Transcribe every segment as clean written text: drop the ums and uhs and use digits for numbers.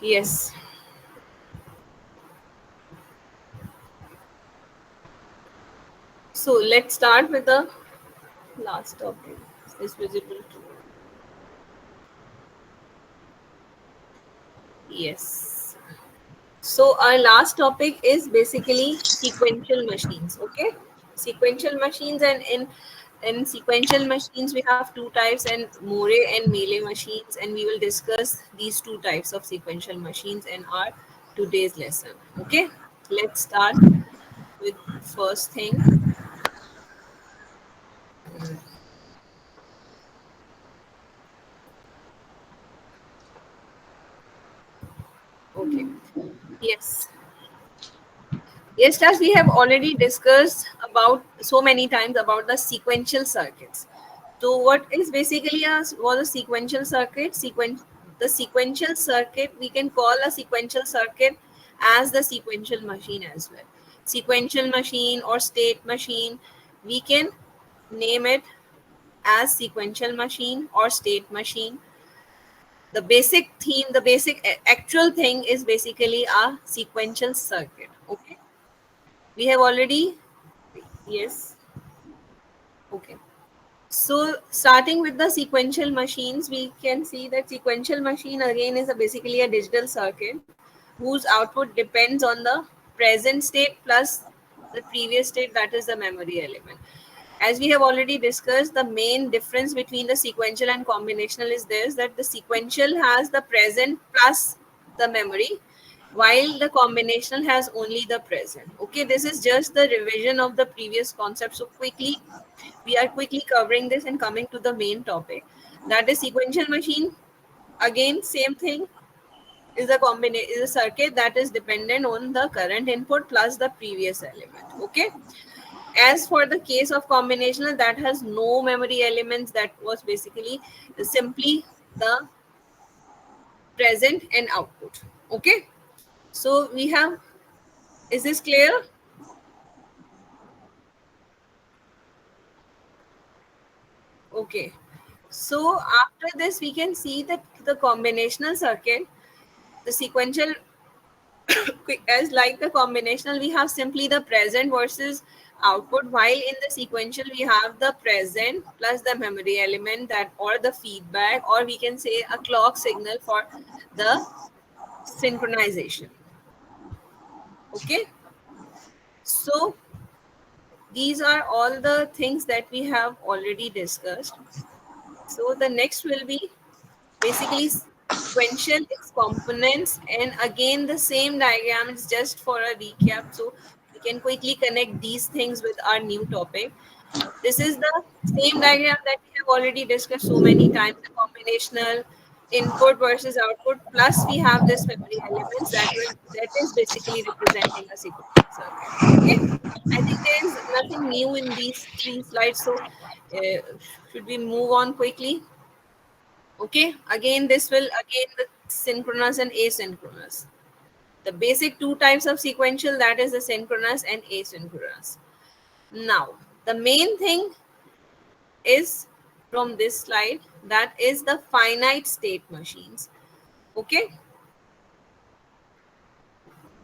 Yes. So let's start with the last topic. Is visible to yes. So our last topic is basically sequential machines. Okay, sequential machines, and in sequential machines we have two types, and More and Melee machines, and we will discuss these two types of sequential machines in our today's lesson. Okay, let's start with first thing. Okay, yes. Yes, as we have already discussed about so many times about the sequential circuits. So, what is basically a sequential circuit? The sequential circuit, we can call a sequential circuit as the sequential machine as well. Sequential machine or state machine, we can name it as sequential machine or state machine. The basic theme, the basic actual thing is basically a sequential circuit. Okay, we have already. Yes. Okay. So starting with the sequential machines, we can see that sequential machine again is basically a digital circuit whose output depends on the present state plus the previous state, that is the memory element. As we have already discussed, the main difference between the sequential and combinational is this, that the sequential has the present plus the memory, while the combinational has only the present. Okay, this is just the revision of the previous concept. So we are quickly covering this and coming to the main topic. That is sequential machine. Again, same thing, is a circuit that is dependent on the current input plus the previous element. Okay. As for the case of combinational, that has no memory elements, that was basically simply the present and output. Okay. So we have, is this clear? Okay. So after this, we can see that the combinational circuit, the sequential, as like the combinational, we have simply the present versus output, while in the sequential we have the present plus the memory element, that or the feedback, or we can say a clock signal for the synchronization. Okay, so these are all the things that we have already discussed. So the next will be basically sequential, its components, and again the same diagram is just for a recap, so we can quickly connect these things with our new topic. This is the same diagram that we have already discussed so many times, the combinational input versus output, plus we have this memory elements that is basically representing a sequential circuit. Okay, I think there is nothing new in these three slides, so should we move on quickly? Okay, again, this will again the synchronous and asynchronous. The basic two types of sequential, that is the synchronous and asynchronous. Now, the main thing is from this slide, that is the finite state machines. Okay,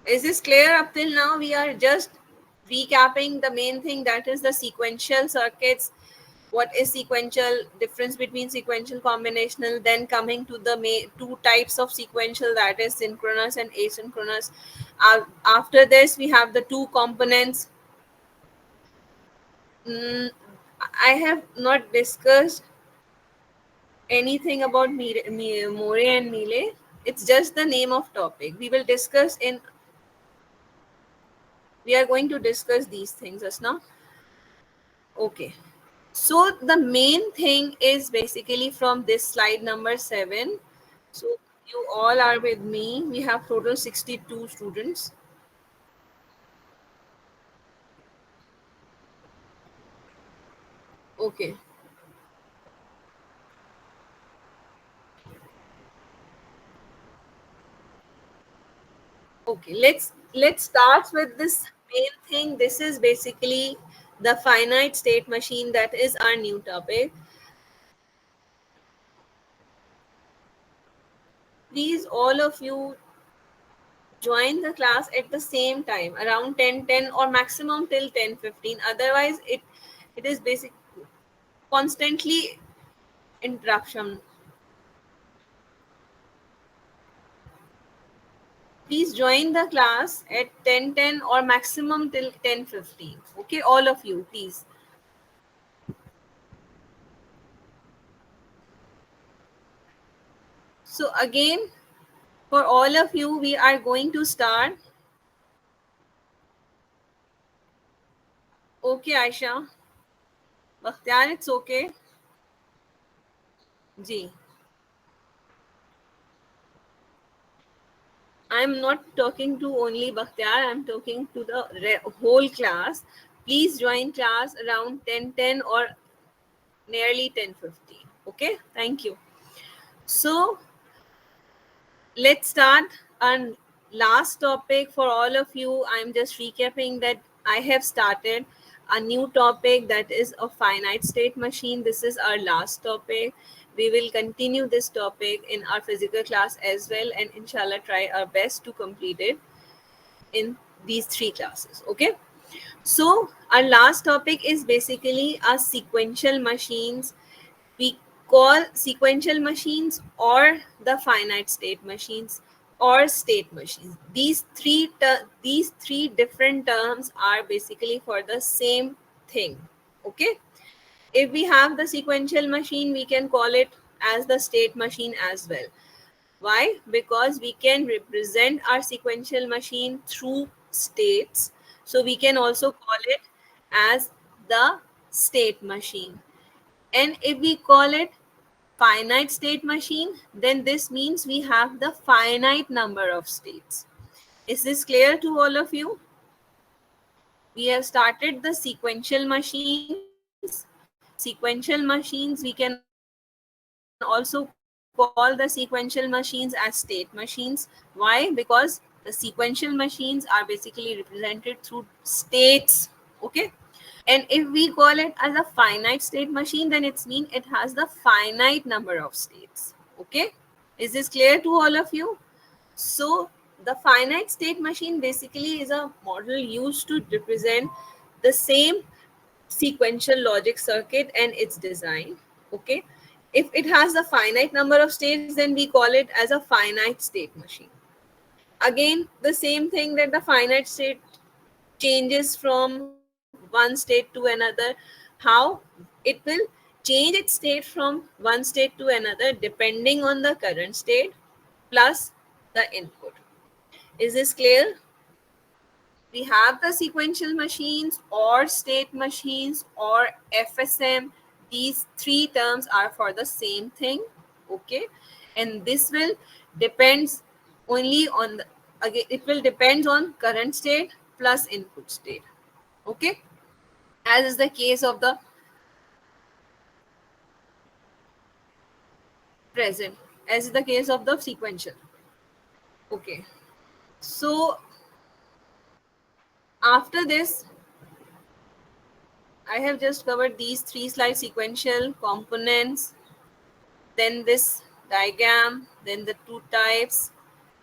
is this clear up till now? We are just recapping the main thing, that is the sequential circuits. What is sequential, difference between sequential, combinational, then coming to the two types of sequential, that is synchronous and asynchronous. After this we have the two components. mm, I have not discussed anything about More and Melee. It's just the name of topic. We are going to discuss these things just now. Okay. So the main thing is basically from this slide number 7. So you all are with me. We have total 62 students. Okay. Okay. Let's start with this main thing. This is basically the finite state machine, that is our new topic. Please all of you join the class at the same time around 10:10 or maximum till 10:15. Otherwise it is basic constantly interruption. Please join the class at 10:10 or maximum till 10:15. Okay, all of you, please. So again, for all of you, we are going to start. Okay, Aisha. Bakhtiar, it's okay. Ji. I'm not talking to only Bakhtiar, I'm talking to the whole class. Please join class around 10:10 or nearly 10:15. Okay, thank you. So let's start our last topic for all of you. I'm just recapping that I have started a new topic, that is a finite state machine. This is our last topic. We will continue this topic in our physical class as well, and inshallah try our best to complete it in these three classes. Okay, so our last topic is basically our sequential machines. We call sequential machines or the finite state machines or state machines. These three different terms are basically for the same thing. Okay, if we have the sequential machine, we can call it as the state machine as well. Why? Because we can represent our sequential machine through states. So we can also call it as the state machine. And if we call it finite state machine, then this means we have the finite number of states. Is this clear to all of you? We have started the sequential machines. Sequential machines, we can also call the sequential machines as state machines. Why? Because the sequential machines are basically represented through states. Okay. And if we call it as a finite state machine, then it's mean it has the finite number of states. Okay. Is this clear to all of you? So the finite state machine basically is a model used to represent the same sequential logic circuit and its design. Okay. If it has a finite number of states, then we call it as a finite state machine. Again, the same thing, that the finite state changes from one state to another. How? It will change its state from one state to another depending on the current state plus the input. Is this clear? We have the sequential machines or state machines or FSM. These three terms are for the same thing. Okay, and this will depends only on the, again it will depend on current state plus input state. Okay, as is the case of the present, as is the case of the sequential. Okay, so after this I have just covered these three slides: sequential components, then this diagram, then the two types.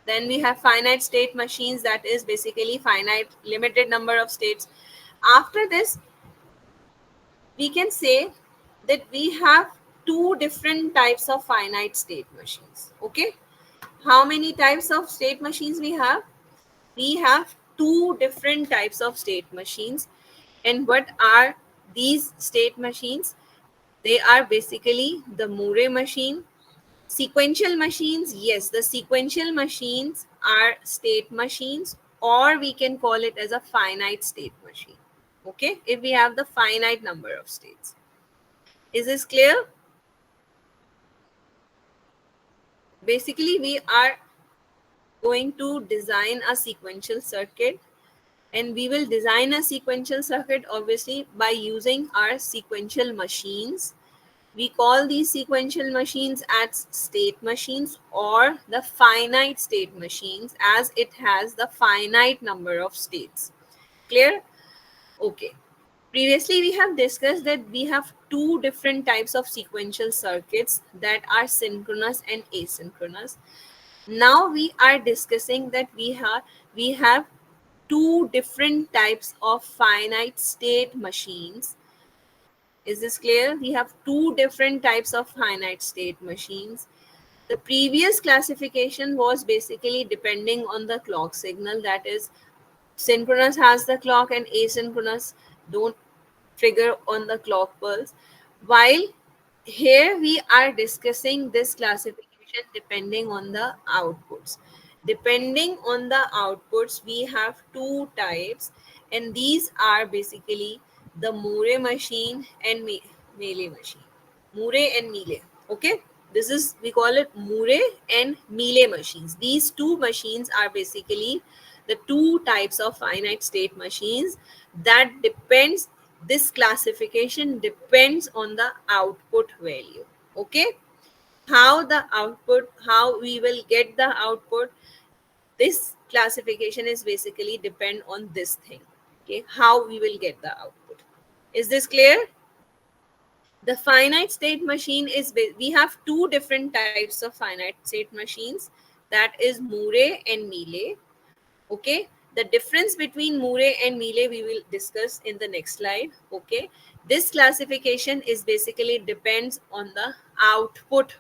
Then we have finite state machines, that is basically finite limited number of states. After this, we can say that we have two different types of finite state machines. Okay, how many types of state machines we have? We have two different types of state machines. And what are these state machines? They are basically the Moore machine. Sequential machines, yes, the sequential machines are state machines, or we can call it as a finite state machine. Okay, if we have the finite number of states. Is this clear? Basically, we are going to design a sequential circuit, and we will design a sequential circuit obviously by using our sequential machines. We call these sequential machines as state machines or the finite state machines, as it has the finite number of states. Clear? Okay. Previously, we have discussed that we have two different types of sequential circuits, that are synchronous and asynchronous. Now we are discussing that we have two different types of finite state machines. Is this clear? We have two different types of finite state machines. The previous classification was basically depending on the clock signal, that is, synchronous has the clock and asynchronous don't trigger on the clock pulse. While here we are discussing this classification depending on the outputs. Depending on the outputs, we have two types, and these are basically the Moore machine and Mealy machine. Moore and Mealy. Okay, this is, we call it Moore and Mealy machines. These two machines are basically the two types of finite state machines that depends, this classification depends on the output value. Okay, how the output, how we will get the output, this classification is basically depend on this thing. Okay, how we will get the output. Is this clear? The finite state machine is, we have two different types of finite state machines, that is Moore and Mealy. Okay, the difference between Moore and Mealy we will discuss in the next slide. Okay, this classification is basically depends on the output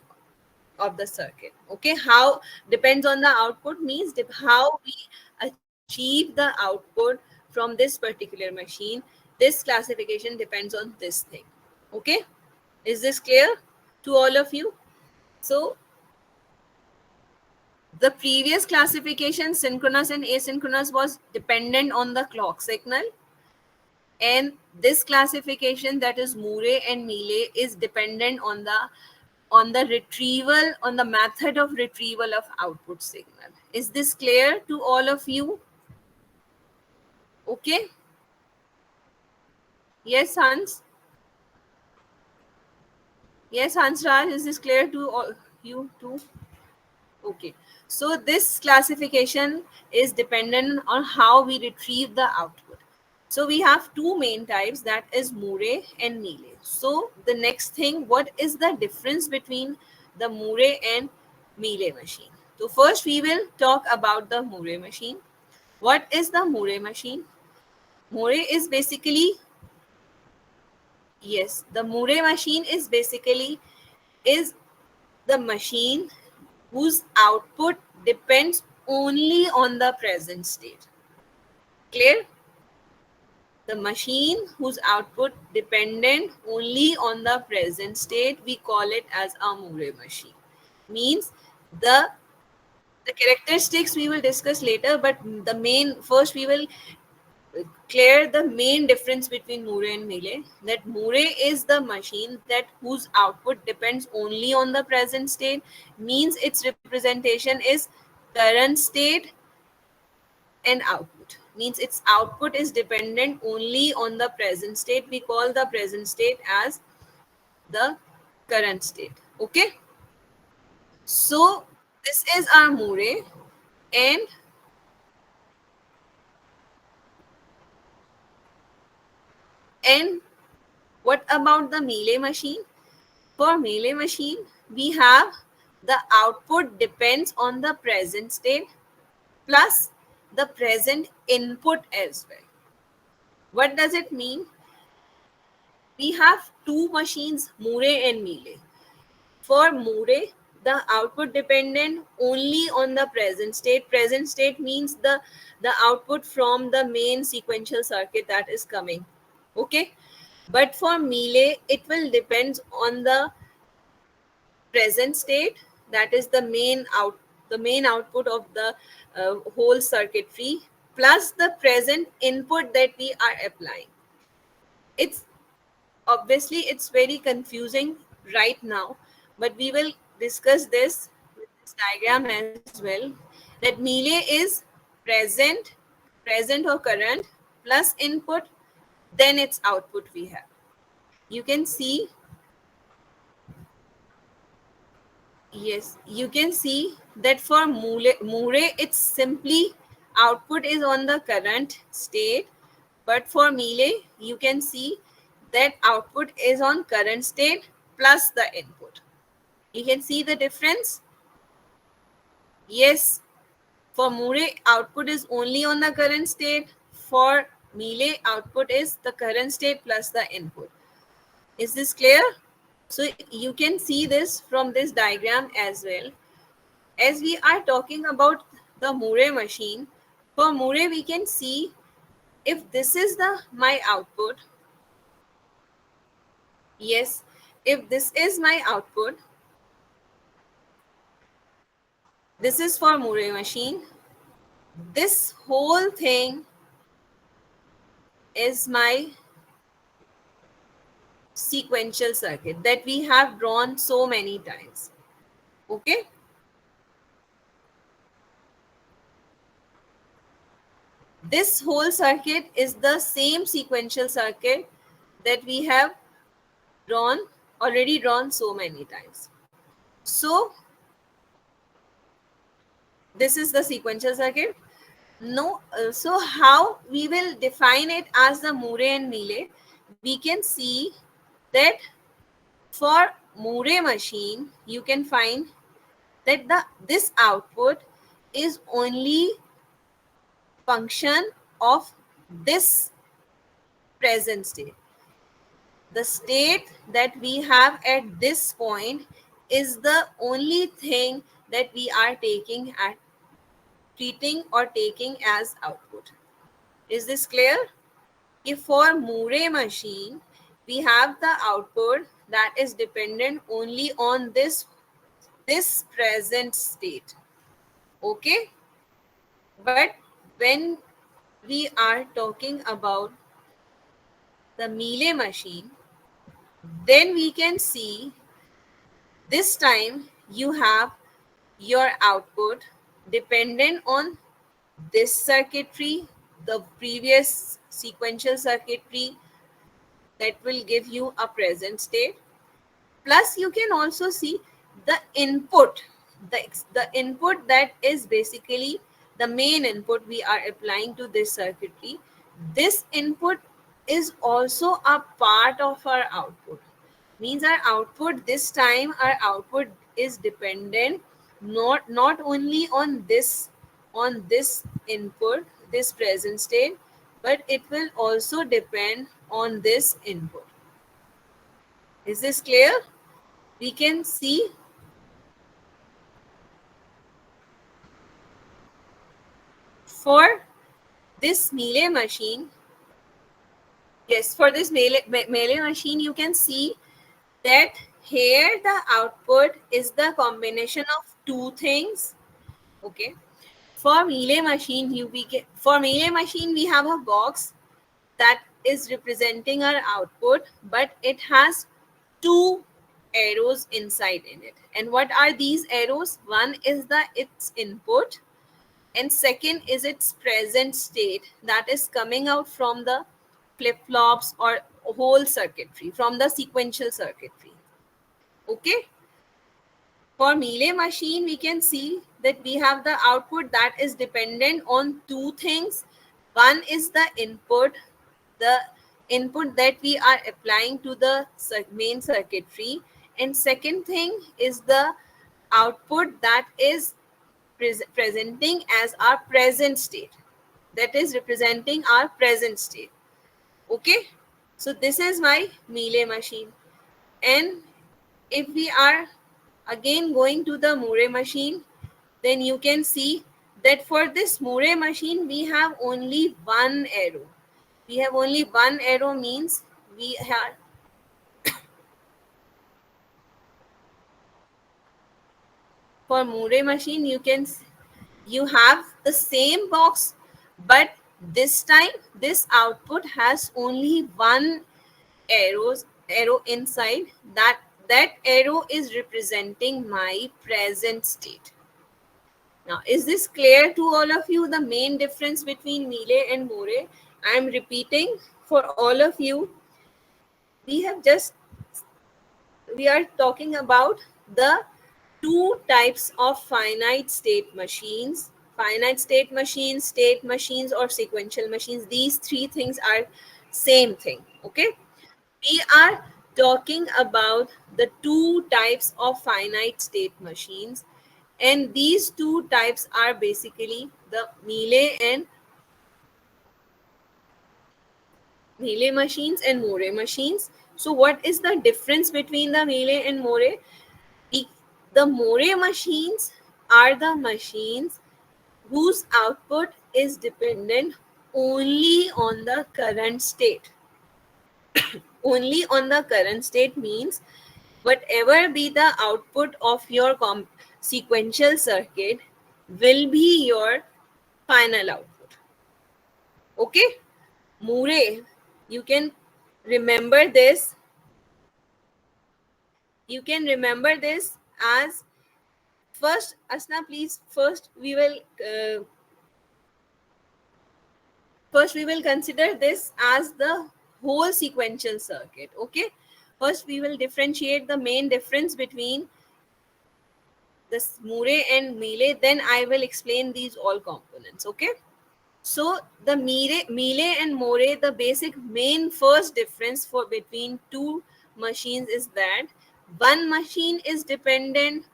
of the circuit. Okay, how depends on the output means how we achieve the output from this particular machine. This classification depends on this thing. Okay, is this clear to all of you? So the previous classification, synchronous and asynchronous, was dependent on the clock signal, and this classification, that is Moore and Mealy, is dependent on the retrieval, on the method of retrieval of output signal. Is this clear to all of you? Okay. Yes, Hans. Yes, Hans Raj, is this clear to all you too? Okay, so this classification is dependent on how we retrieve the output. So we have two main types, that is Moore and Mealy. So the next thing, what is the difference between the Moore and Mealy machine? So first we will talk about the Moore machine. What is the Moore machine? Moore is basically, yes, the Moore machine is basically is the machine whose output depends only on the present state. Clear? The machine whose output dependent only on the present state, we call it as a Moore machine. Means the the characteristics we will discuss later, but the main, first we will clear the main difference between Moore and Mealy. That Moore is the machine that whose output depends only on the present state, means its representation is current state and output. Means its output is dependent only on the present state. We call the present state as the current state. Okay. So this is our Moore, and and what about the Mealy machine? For Mealy machine, we have the output depends on the present state plus the present input as well. What does it mean? We have two machines, Moore and Mealy. For Moore, the output dependent only on the present state. Present state means the output from the main sequential circuit that is coming. Okay. But for Mealy, it will depend on the present state, that is the main output of the whole circuitry, plus the present input that we are applying. It's obviously it's very confusing right now, but we will discuss this with this diagram as well, that Mealy is present, present or current plus input, then its output we have. You can see, yes, you can see that for Moore, it's simply output is on the current state, but for Mealy, you can see that output is on current state plus the input. You can see the difference. Yes, for Murray, output is only on the current state. For Mealy, output is the current state plus the input. Is this clear? So you can see this from this diagram as well. As we are talking about the Murray machine, for Murray we can see if this is the my output. Yes, if this is my output, this is for Murray machine. This whole thing is my sequential circuit that we have drawn so many times. Okay, this whole circuit is the same sequential circuit that we have drawn already drawn so many times. So this is the sequential circuit. No, so how we will define it as the Murray and Mealy? We can see that for Murray machine, you can find that this output is only function of this present state. The state that we have at this point is the only thing that we are taking at treating or taking as output. Is this clear? If for Murray machine, we have the output that is dependent only on this present state. Okay? But when we are talking about the Mealy machine, then we can see this time you have your output dependent on this circuitry, the previous sequential circuitry that will give you a present state. Plus you can also see the input, the input that is basically the main input we are applying to this circuitry. This input is also a part of our output. Means our output this time, our output is dependent not only on this input, this present state, but it will also depend on this input. Is this clear? We can see for this Mealy machine. Yes, for this Mealy machine, you can see that here the output is the combination of two things. Okay. For Mealy machine, for Mealy machine we have a box that is representing our output, but it has two arrows inside in it. And what are these arrows? One is its input, and second is its present state that is coming out from the flip-flops or whole circuitry, from the sequential circuitry. Okay, for Mealy machine we can see that we have the output that is dependent on two things. One is the input that we are applying to the main circuitry, and second thing is the output that is presenting as our present state, that is representing our present state. Okay, so this is my Mealy machine. And if we are again going to the Murray machine, then you can see that for this Murray machine we have only one arrow. We have only one arrow, means we have for Murray machine you have the same box, but this time this output has only one arrow inside. That arrow is representing my present state. Now, is this clear to all of you, the main difference between Mealy and Murray? I am repeating for all of you. We are talking about the two types of state machines or sequential machines. These three things are same thing. Okay, we are talking about the two types of finite state machines. And these two types are basically the Mealy machines and Moore machines. So what is the difference between the Mealy and Moore? The, the Moore machines are the machines whose output is dependent only on the current state. Only on the current state means whatever be the output of your sequential circuit will be your final output. Okay? Moore, you can remember this. You can remember this as first, Asna, please. First we will consider this as the whole sequential circuit. Okay. First we will differentiate the main difference between this Moore and Mealy. Then I will explain these all components. Okay. So the Mealy and Moore, the basic main first difference for between two machines is that one machine is dependent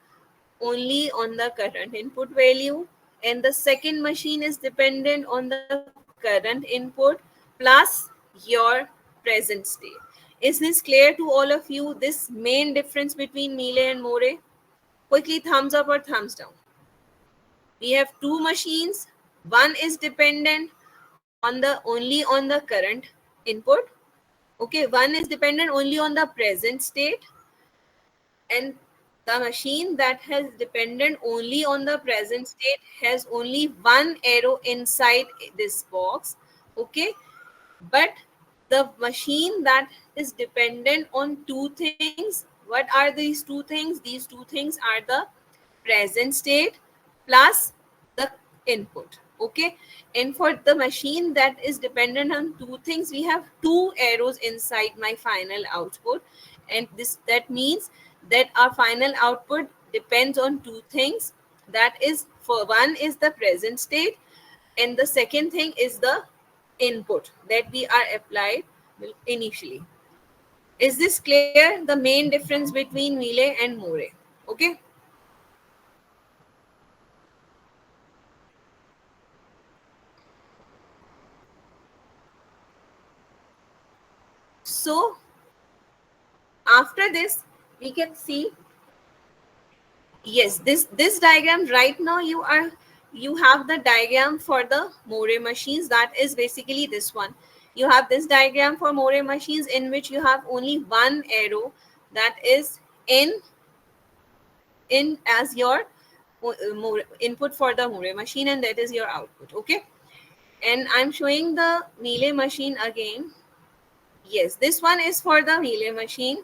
only on the current input value, and the second machine is dependent on the current input plus your present state. Is this clear to all of you, this main difference between Mealy and Moore? Quickly thumbs up or thumbs down. We have two machines. One is dependent on the only on the current input. Okay, one is dependent only on the present state, and the machine that has dependent only on the present state has only one arrow inside this box. Okay, but the machine that is dependent on two things, what are these two things? These two things are the present state plus the input. Okay, and for the machine that is dependent on two things, we have two arrows inside my final output, and this that means that our final output depends on two things. That is, for one is the present state, and the second thing is the input that we are applied initially. Is this clear? The main difference between Mealy and Moore. Okay. So after this, we can see, yes, this diagram right now you have the diagram for the Moore machines. That is basically this one. You have this diagram for Moore machines in which you have only one arrow, that is in as your input for the Moore machine, and that is your output. Okay, and I'm showing the Mealy machine again. Yes, this one is for the Mealy machine.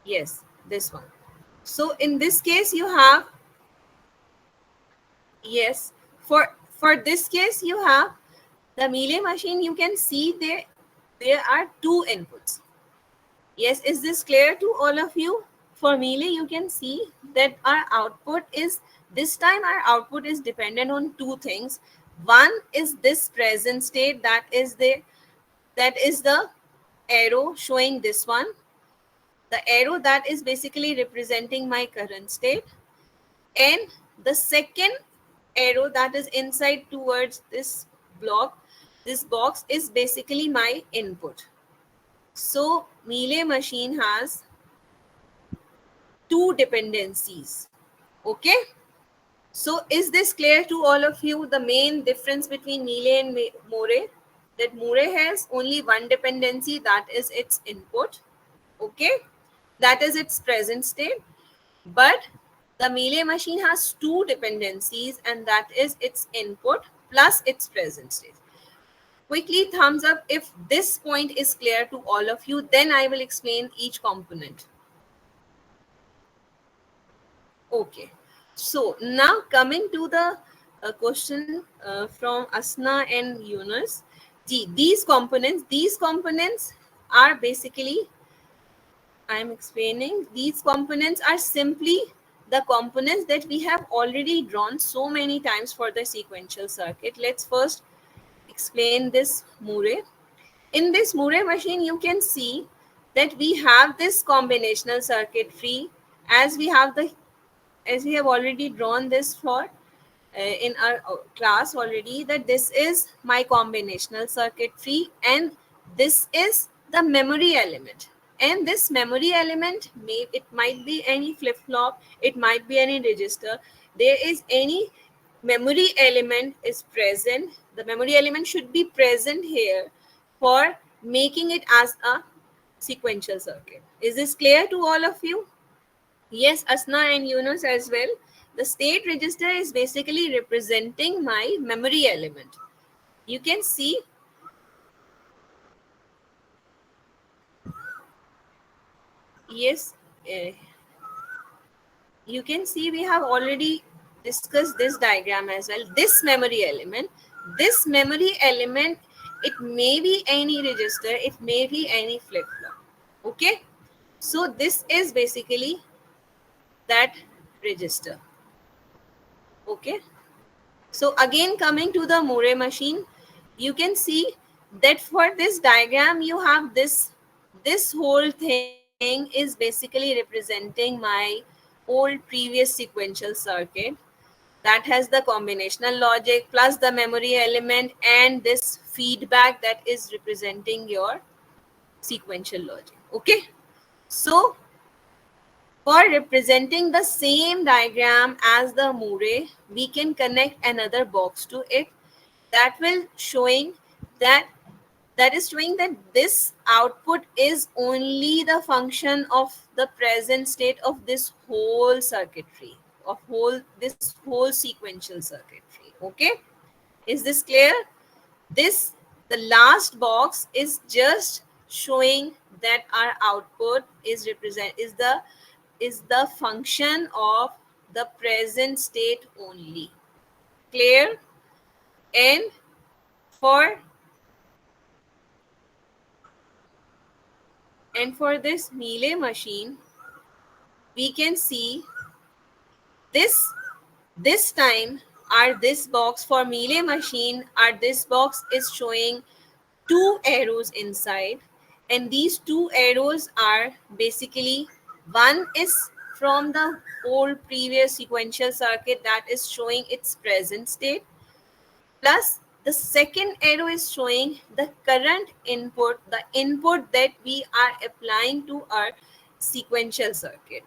Yes, this one. So in this case you have, yes, for this case you have the Mealy machine. You can see there are two inputs. Yes, is this clear to all of you? For Mealy, you can see that our output is, this time our output is dependent on two things. One is this present state, that is the arrow showing this one. The arrow that is basically representing my current state, and the second arrow that is inside towards this block, this box, is basically my input. So Mealy machine has two dependencies. Okay, so is this clear to all of you, the main difference between Mealy and Moore? That Moore has only one dependency, that is its input. Okay, that is its present state. But the Mealy machine has two dependencies, and that is its input plus its present state. Quickly thumbs up if this point is clear to all of you, then I will explain each component. Okay, so now coming to the question from Asna and Yunus. These components are basically, I am explaining, these components are simply the components that we have already drawn so many times for the sequential circuit. Let's first explain this Moore. In this Moore machine, you can see that we have this combinational circuitry, as we have the as we have already drawn this for in our class already, that this is my combinational circuitry and this is the memory element. And this memory element, it might be any flip flop, it might be any register. There is any memory element is present. The memory element should be present here for making it as a sequential circuit. Is this clear to all of you? Yes, Asna and Yunus as well. The state register is basically representing my memory element. You can see, yes, uh, you can see we have already discussed this diagram as well. This memory element, it may be any register, it may be any flip flop. Okay, so this is basically that register. Okay. So again, coming to the Moore machine, you can see that for this diagram, you have this whole thing is basically representing my old previous sequential circuit that has the combinational logic plus the memory element and this feedback that is representing your sequential logic. Okay. So for representing the same diagram as the Moore, we can connect another box to it that will showing that that is showing that this output is only the function of the present state of this whole circuitry, of whole this whole sequential circuitry. Okay, is this clear? This, the last box is just showing that our output is the function of the present state only. Clear? And for for this Mealy machine, we can see this this time our this box for Mealy machine, our this box is showing two arrows inside, and these two arrows are basically, one is from the old previous sequential circuit that is showing its present state, plus the second arrow is showing the current input, the input that we are applying to our sequential circuit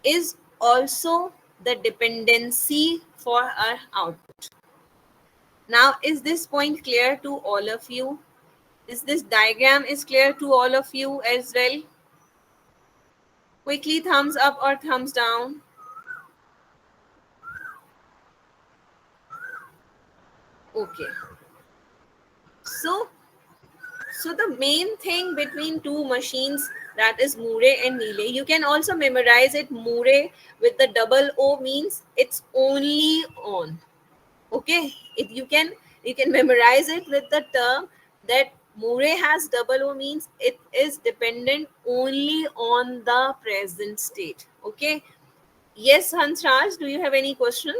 is also the dependency for our output. Now, is this point clear to all of you? Is this diagram is clear to all of you as well? Quickly thumbs up or thumbs down. Okay. So, the main thing between two machines, that is Moore and Mealy, you can also memorize it. Moore with the double O means it's only on. Okay, if you can memorize it with the term that Moore has double O means it is dependent only on the present state. Okay. Yes, Hansraj, do you have any question?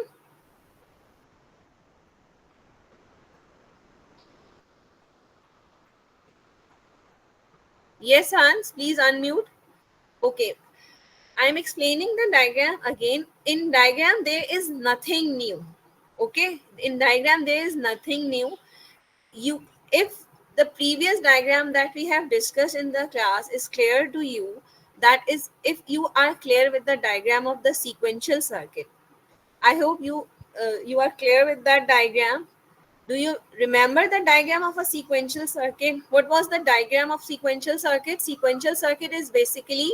Yes, Hans, please unmute. Okay, I'm explaining the diagram again. In diagram, there is nothing new. Okay, in diagram, there is nothing new. You, if the previous diagram that we have discussed in the class is clear to you, that is, if you are clear with the diagram of the sequential circuit, I hope you are clear with that diagram. Do you remember the diagram of a sequential circuit? What was the diagram of sequential circuit? Sequential circuit is basically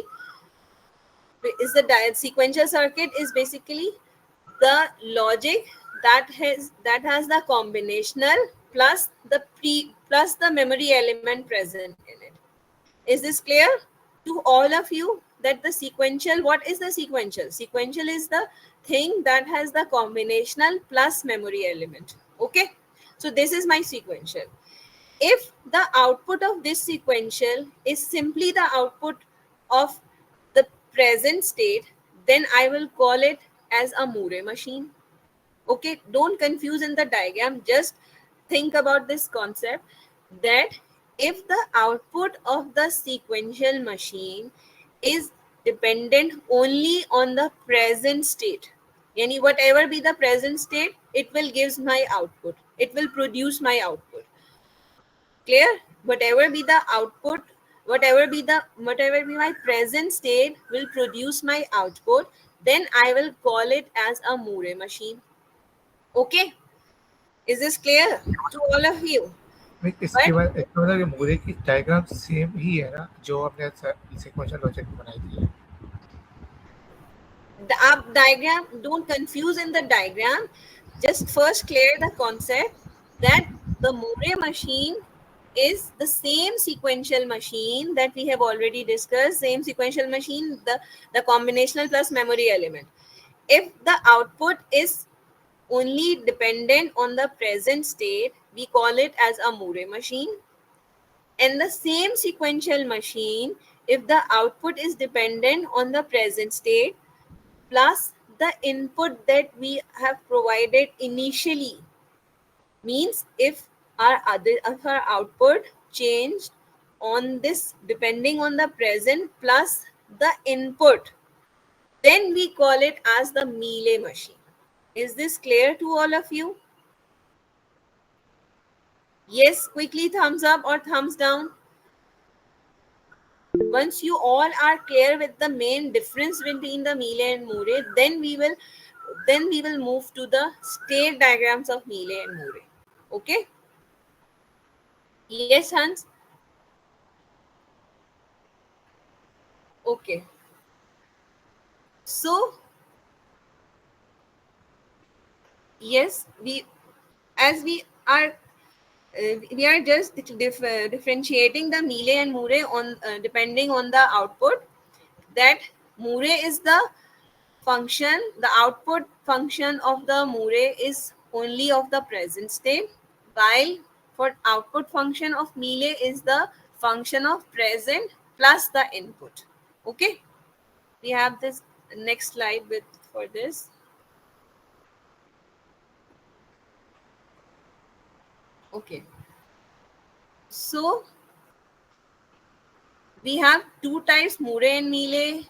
sequential circuit is basically the logic that has the combinational plus the memory element present in it. Is this clear to all of you? That the sequential, what is the sequential? Sequential is the thing that has the combinational plus memory element. Okay, so this is my sequential. If the output of this sequential is simply the output of the present state, then I will call it as a Moore machine. Okay, don't confuse in the diagram, just think about this concept that if the output of the sequential machine is dependent only on the present state, Yani whatever be the present state, it will gives my output. It will produce my output. Clear? Whatever be the output, whatever be my present state will produce my output. Then I will call it as a Moore machine. Okay? Is this clear to all of you? नहीं, इसके But बाद इसका मतलब ये मोरे की diagram same ही है ना जो आपने सिक्वेंशियल लॉजिक में बनाई थी? the up diagram, don't confuse in the diagram. Just first clear the concept that the Moore machine is the same sequential machine that we have already discussed. Same sequential machine, the combinational plus memory element. If the output is only dependent on the present state, we call it as a Moore machine. And the same sequential machine, if the output is dependent on the present state plus the input that we have provided initially, means if our output changed on this depending on the present plus the input, then we call it as the Mealy machine. Is this clear to all of you? Yes, quickly thumbs up or thumbs down. Once you all are clear with the main difference between the Mealy and Moore, then we will move to the state diagrams of Mealy and Moore. Okay? Yes, Hans? Okay. So, yes, as we are just differentiating the Mealy and Moore on depending on the output. That Moore is the function, the output function of the Moore is only of the present state, while for output function of Mealy is the function of present plus the input. Okay, we have this next slide with for this. Okay, so we have two types, Moore and Mealy.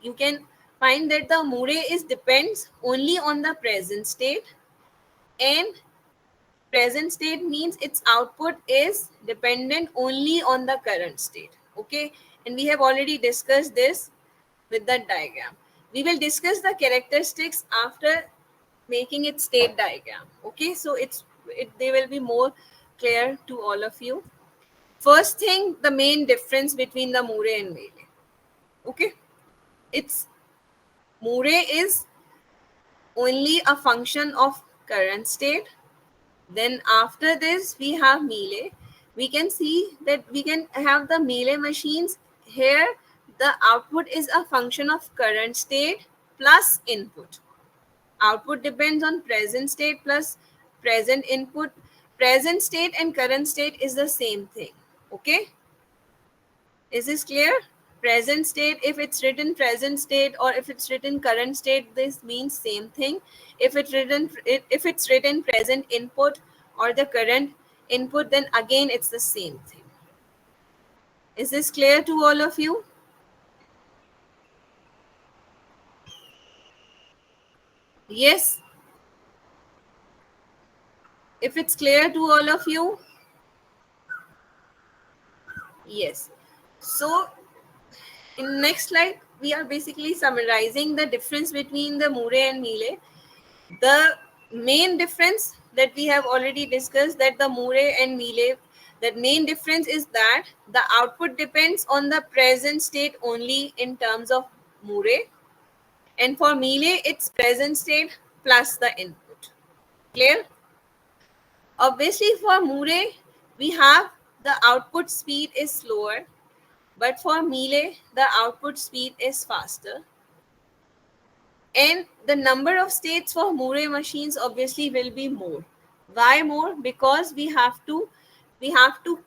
You can find that the Moore is depends only on the present state, and present state means its output is dependent only on the current state. Okay, and we have already discussed this with the diagram. We will discuss the characteristics after making it state diagram. Okay, so they will be more clear to all of you. First thing, the main difference between the Moore and Mealy. Okay, it's Moore is only a function of current state. Then after this, we have Mealy. We can see that we can have the Mealy machines. Here, the output is a function of current state plus input. Output depends on present state plus present input. Present state and current state is the same thing. Okay? Is this clear? Present state, if it's written present state or if it's written current state, this means same thing. If it's written present input or the current input, then again it's the same thing. Is this clear to all of you? Yes. If it's clear to all of you, yes. So in next slide, we are basically summarizing the difference between the Moore and Mealy. The main difference that we have already discussed, that the Moore and Mealy, the main difference is that the output depends on the present state only in terms of Moore, and for Mealy it's present state plus the input. Clear? Obviously for Moore we have the output speed is slower, but for Mealy the output speed is faster. And the number of states for Moore machines obviously will be more. Why more? Because we have to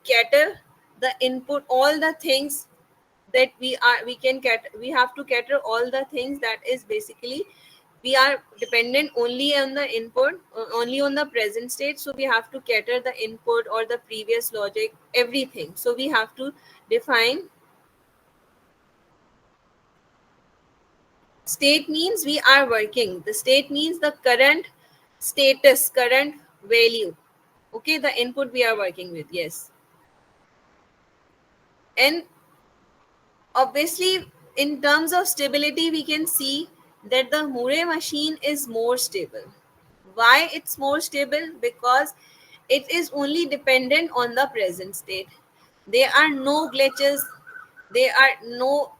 cater the input, all the things that we have to cater all the things that is basically we are dependent only on the input, only on the present state. So we have to cater the input or the previous logic, everything. So we have to define State means we are working. The state means the current status, current value. Okay, the input we are working with, yes. And obviously, in terms of stability, we can see that the Murray machine is more stable. Why it's more stable? Because it is only dependent on the present state. There are no glitches. There are no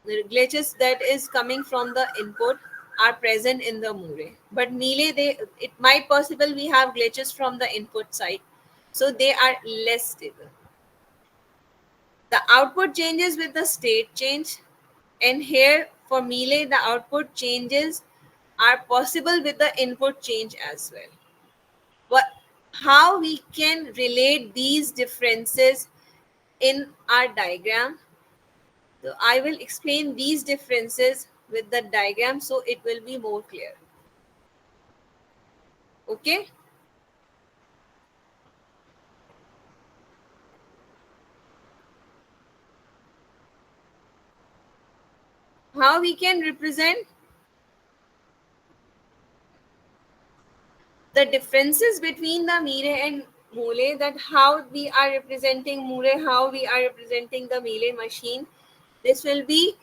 glitches that is coming from the input are present in the Murray. But Melee, they it might possible we have glitches from the input side, so they are less stable. The output changes with the state change, and here for Melee, the output changes are possible with the input change as well. But how we can relate these differences in our diagram? So I will explain these differences with the diagram so it will be more clear. Okay? How we can represent the differences between the Mire and Mule, that how we are representing Mure, how we are representing the Mile machine. This will be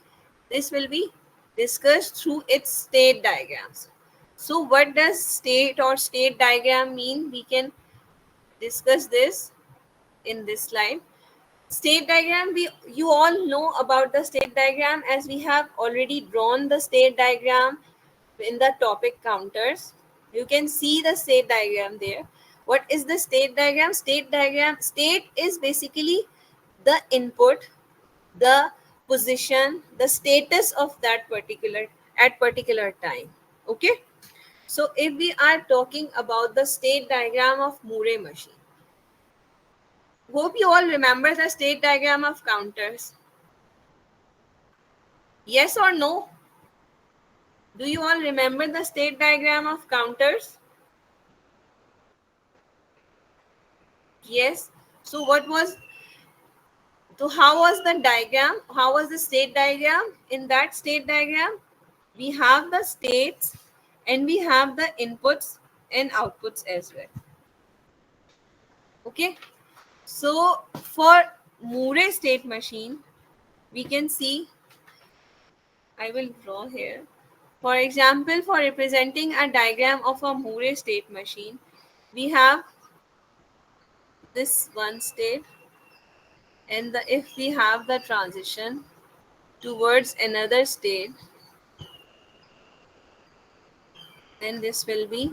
this will be discussed through its state diagrams. So what does state or state diagram mean? We can discuss this in this slide. State diagram, we you all know about the state diagram as we have already drawn the state diagram in the topic counters. You can see the state diagram there. What is the state diagram? State is basically the input, the position, the status of that particular at particular time. Okay, so if we are talking about the state diagram of Murray machine, hope you all remember the state diagram of counters. Yes or no? Do you all remember the state diagram of counters? Yes. So what was so how was the diagram? How was the state diagram? In that state diagram, we have the states and we have the inputs and outputs as well. Okay. So for Murray state machine, we can see, I will draw here. For example, for representing a diagram of a Murray state machine, we have this one state, and if we have the transition towards another state, then this will be,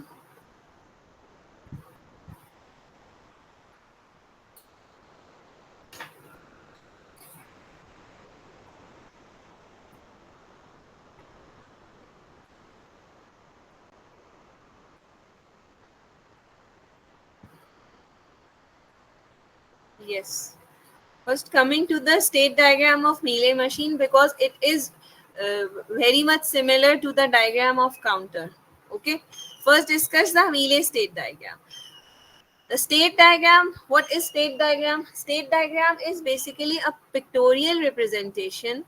yes. First, coming to the state diagram of Mealy machine, because it is very much similar to the diagram of counter. Okay. First, discuss the Mealy state diagram. The state diagram, what is state diagram? State diagram is basically a pictorial representation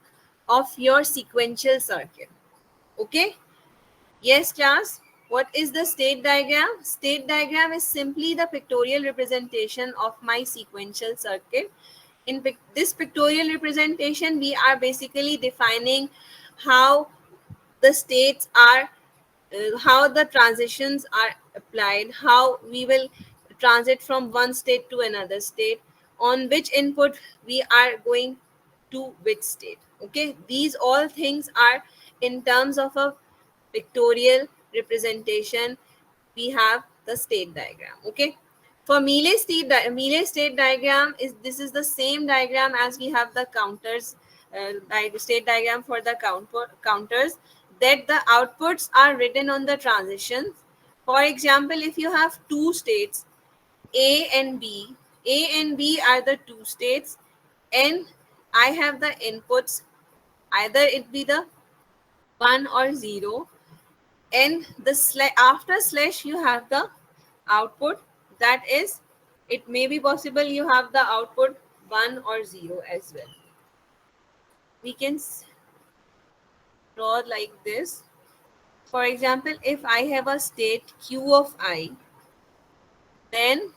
of your sequential circuit. Okay? Yes, class. What is the state diagram? State diagram is simply the pictorial representation of my sequential circuit. In this pictorial representation, we are basically defining how the states are, how the transitions are applied, how we will transit from one state to another state, on which input we are going to which state. Okay, these all things are in terms of a pictorial representation. We have the state diagram. Okay, for Mealy state diagram is, this is the same diagram as we have the counters, state diagram for the counters, that the outputs are written on the transitions. For example, if you have two states, A and B, A and B are the two states, and I have the inputs, either it be the 1 or 0, and the after slash you have the output, that is, it may be possible you have the output 1 or 0 as well. We can draw like this. For example, if I have a state q of I, then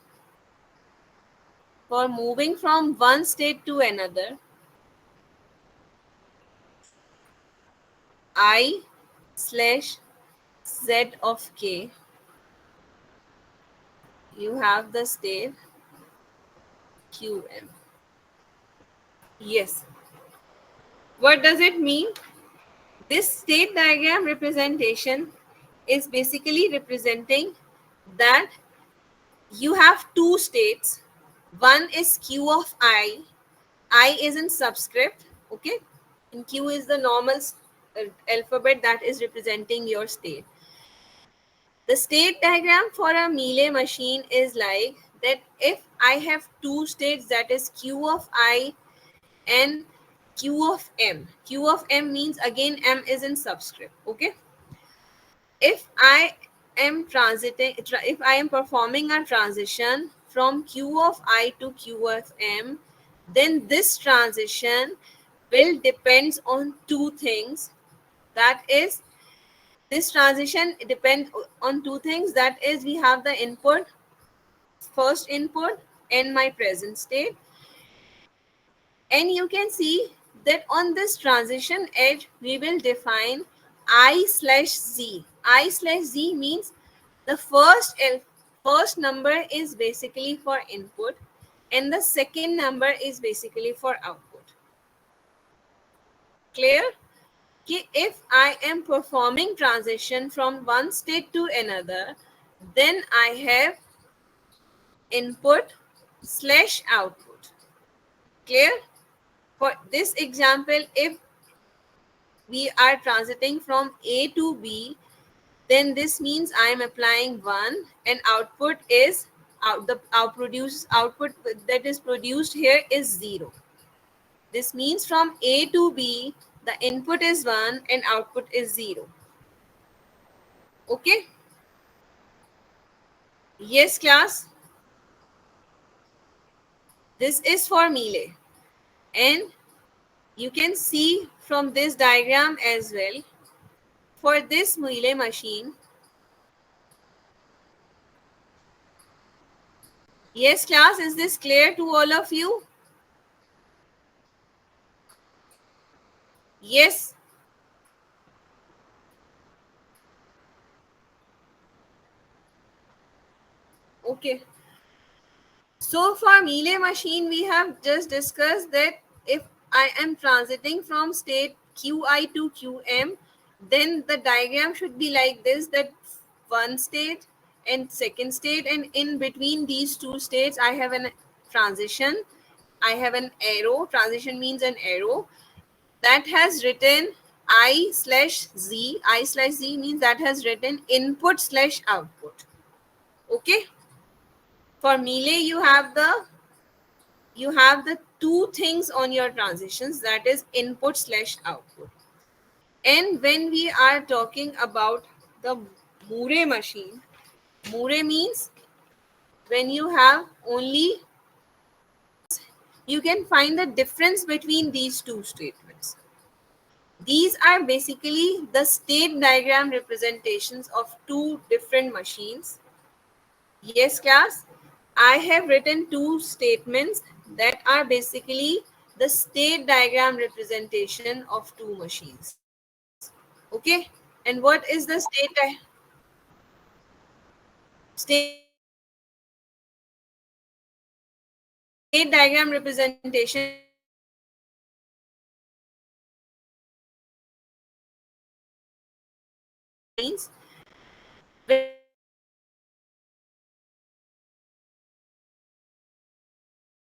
for moving from one state to another, I slash z of k, you have the state qm. Yes. What does it mean? This state diagram representation is basically representing that you have two states. One is q of I is in subscript, okay, and q is the normal alphabet that is representing your state. The state diagram for a Mealy machine is like that: if I have two states, that is q of I and q of m. Q of m means again m is in subscript, okay. If I am if I am performing a transition from q of I to q of m, then this transition will depends on two things. That is, this transition depends on two things. That is, we have the input, first input, and my present state. And you can see that on this transition edge, we will define I slash z. I slash z means the first number is basically for input, and the second number is basically for output. Clear? If I am performing transition from one state to another, then I have input slash output. Clear? For this example, if we are transiting from A to B, then this means I am applying 1, and output is output that is produced here is 0. This means from A to B, the input is 1 and output is 0. Okay? Yes, class. This is for Mealy. And you can see from this diagram as well, for this Mealy machine. Yes, class, is this clear to all of you? Yes. Okay. So for Mealy machine, we have just discussed that if I am transiting from state Qi to Qm, then the diagram should be like this, that one state and second state, and in between these two states, I have an transition. I have an arrow. Transition means an arrow that has written I slash Z. I slash Z means that has written input slash output. Okay. For Mealy, you have the two things on your transitions, that is input slash output. And when we are talking about the Moore machine, Moore means when you have only, you can find the difference between these two statements. These are basically the state diagram representations of two different machines. Yes, class. I have written two statements that are basically the state diagram representation of two machines. Okay. And what is the state diagram representation of two machines? State diagram representation means when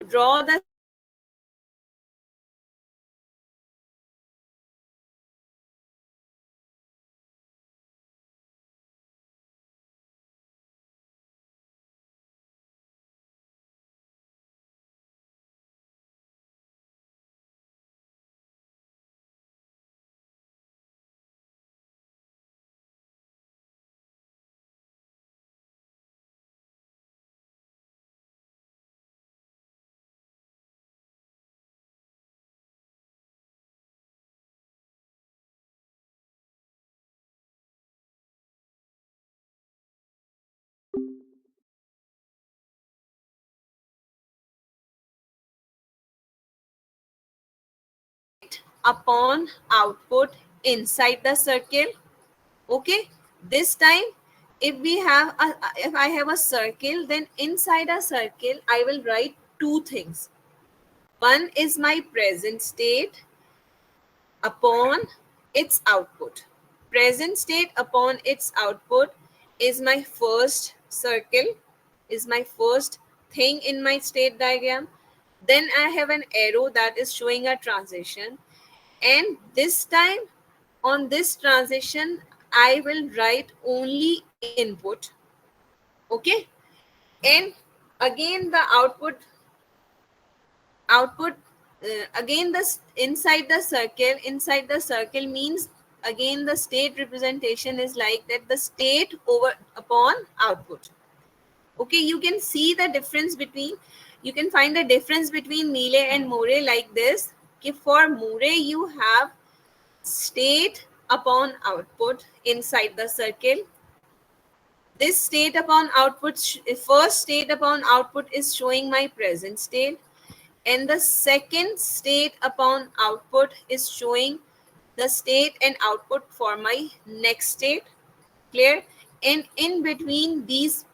you draw the upon output inside the circle. Okay, this time if I have a circle, then inside a circle I will write two things. One is my present state upon its output. Present state upon its output is my first circle, is my first thing in my state diagram. Then I have an arrow that is showing a transition. And this time on this transition, I will write only input. Okay. And again the output again this inside the circle means again the state representation is like that, the state over upon output. Okay, you can see the difference between, you can find the difference between Mealy and Moore like this. Okay, for Moore you have state upon output inside the circle. This state upon output, first state upon output is showing my present state, and the second state upon output is showing the state and output for my next state. Clear? And in between these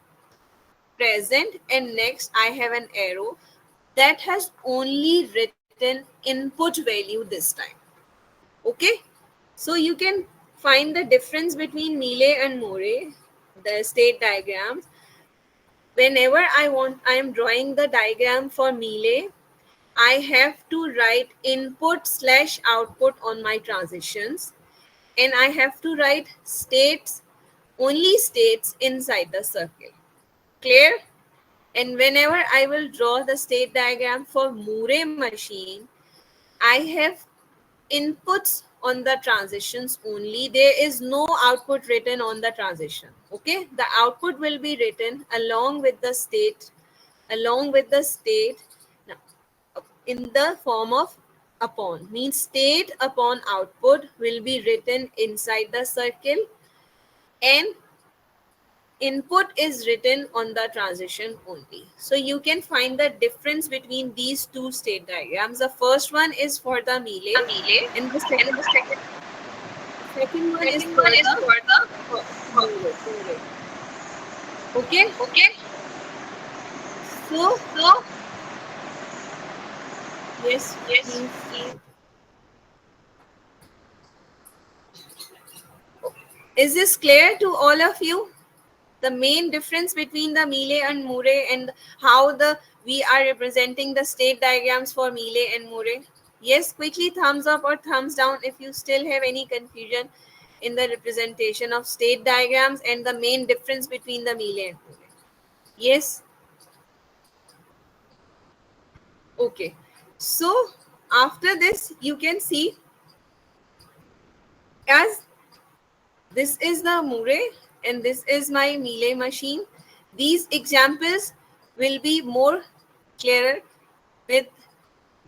present and next, I have an arrow that has only written input value this time. Okay, so you can find the difference between Mealy and Moore, the state diagrams. Whenever I am drawing the diagram for Mealy, I have to write input slash output on my transitions, and I have to write states, only states inside the circle. Clear? And whenever I will draw the state diagram for Moore machine, I have inputs on the transitions only. There is no output written on the transition. Okay, the output will be written along with the state, along with the state. Now, in the form of upon, means state upon output will be written inside the circle, and input is written on the transition only. So you can find the difference between these two state diagrams. The first one is for the Mealy, and the second one is for the Moore. Okay, so yes, please. Is this clear to all of you? The main difference between the Mealy and Moore, and how the we are representing the state diagrams for Mealy and Moore. Yes, quickly thumbs up or thumbs down if you still have any confusion in the representation of state diagrams and the main difference between the Mealy and Moore. Yes. Okay. So after this, you can see as this is the Moore and this is my Mealy machine. These examples will be more clearer with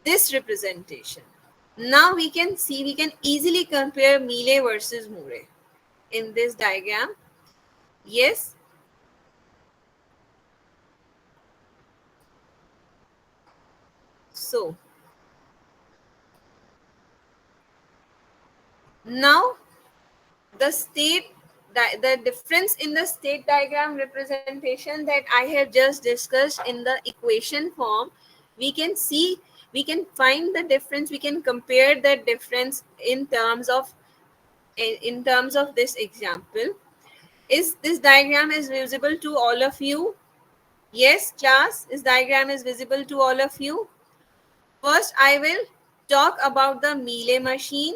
this representation. Now we can see, we can easily compare Mealy versus Moore in this diagram. Yes. So now the difference in the state diagram representation that I have just discussed in the equation form, we can see, we can find the difference, we can compare that difference in terms of this example. Is this diagram is visible to all of you? Yes, class, this diagram is visible to all of you. First, I will talk about the Mealy machine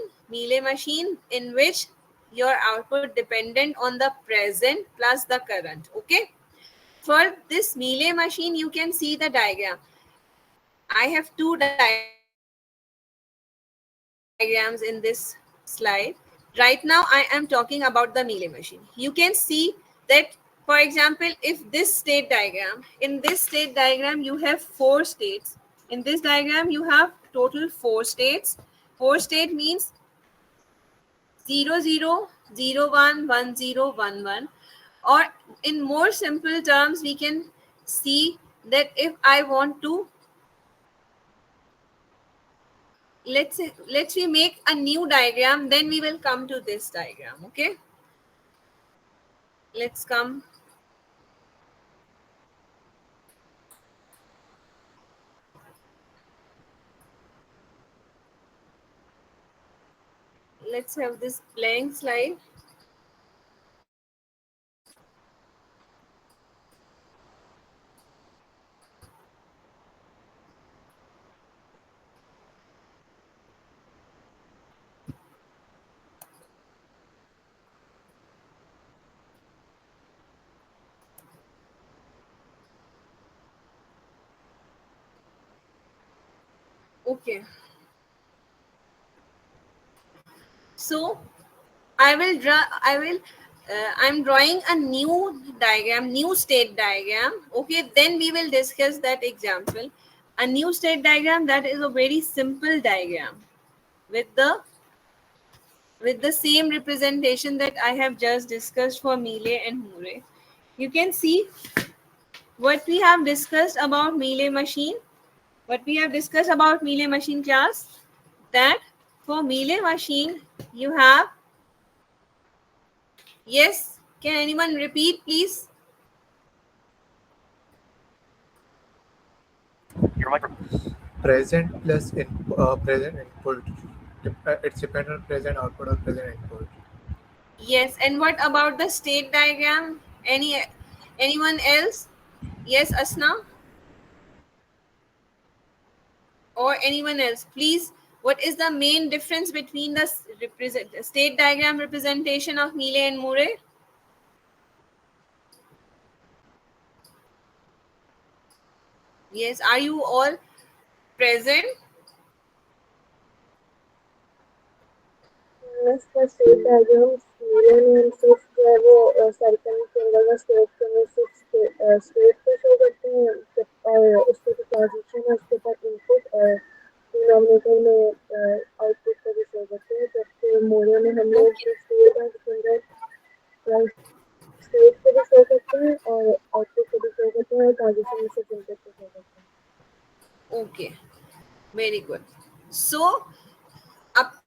in which your output dependent on the present plus the current. Okay. For this Mealy machine, you can see the diagram. I have two diagrams in this slide. Right now, I am talking about the Mealy machine. You can see that, for example, if this state diagram, in this state diagram, you have four states. In this diagram, you have total four states. Four state means 00, 01, 10, 11. Or in more simple terms, we can see that if I want to let's we make a new diagram, then we will come to this diagram. Okay, let's come. Let's have this blank slide. Okay, so I will draw. I will. I'm drawing a new diagram, new state diagram. Okay, then we will discuss that example. A new state diagram, that is a very simple diagram with the same representation that I have just discussed for Mealy and Murray. You can see what we have discussed about Mealy machine. What we have discussed about Mealy machine class, that for Mealy machine you have, yes, can anyone repeat please? Present plus present input. It's depend on present output or present input. Yes, and what about the state diagram? Anyone else? Yes, Asna, or anyone else? Please, what is the main difference between the state diagram representation of Mealy and Murray? Yes, are you all present? Yes, the state diagrams million six जो है वो circle के अंदर का state के अंदर six state को show करते हैं और उसके जो ट्रांजिशन है उसके ऊपर इनपुट और डिनोमिनेटर में आउटपुट को भी शो करते हैं जबकि मोरियो में हम लोग Okay, जो स्टेट है उसके अंदर स्टेट को भी शो करते हैं और आउटपुट को भी शो करते हैं और ट्रांजिशन में सिर्फ इनपुट को शो करते हैं okay, very good. So, up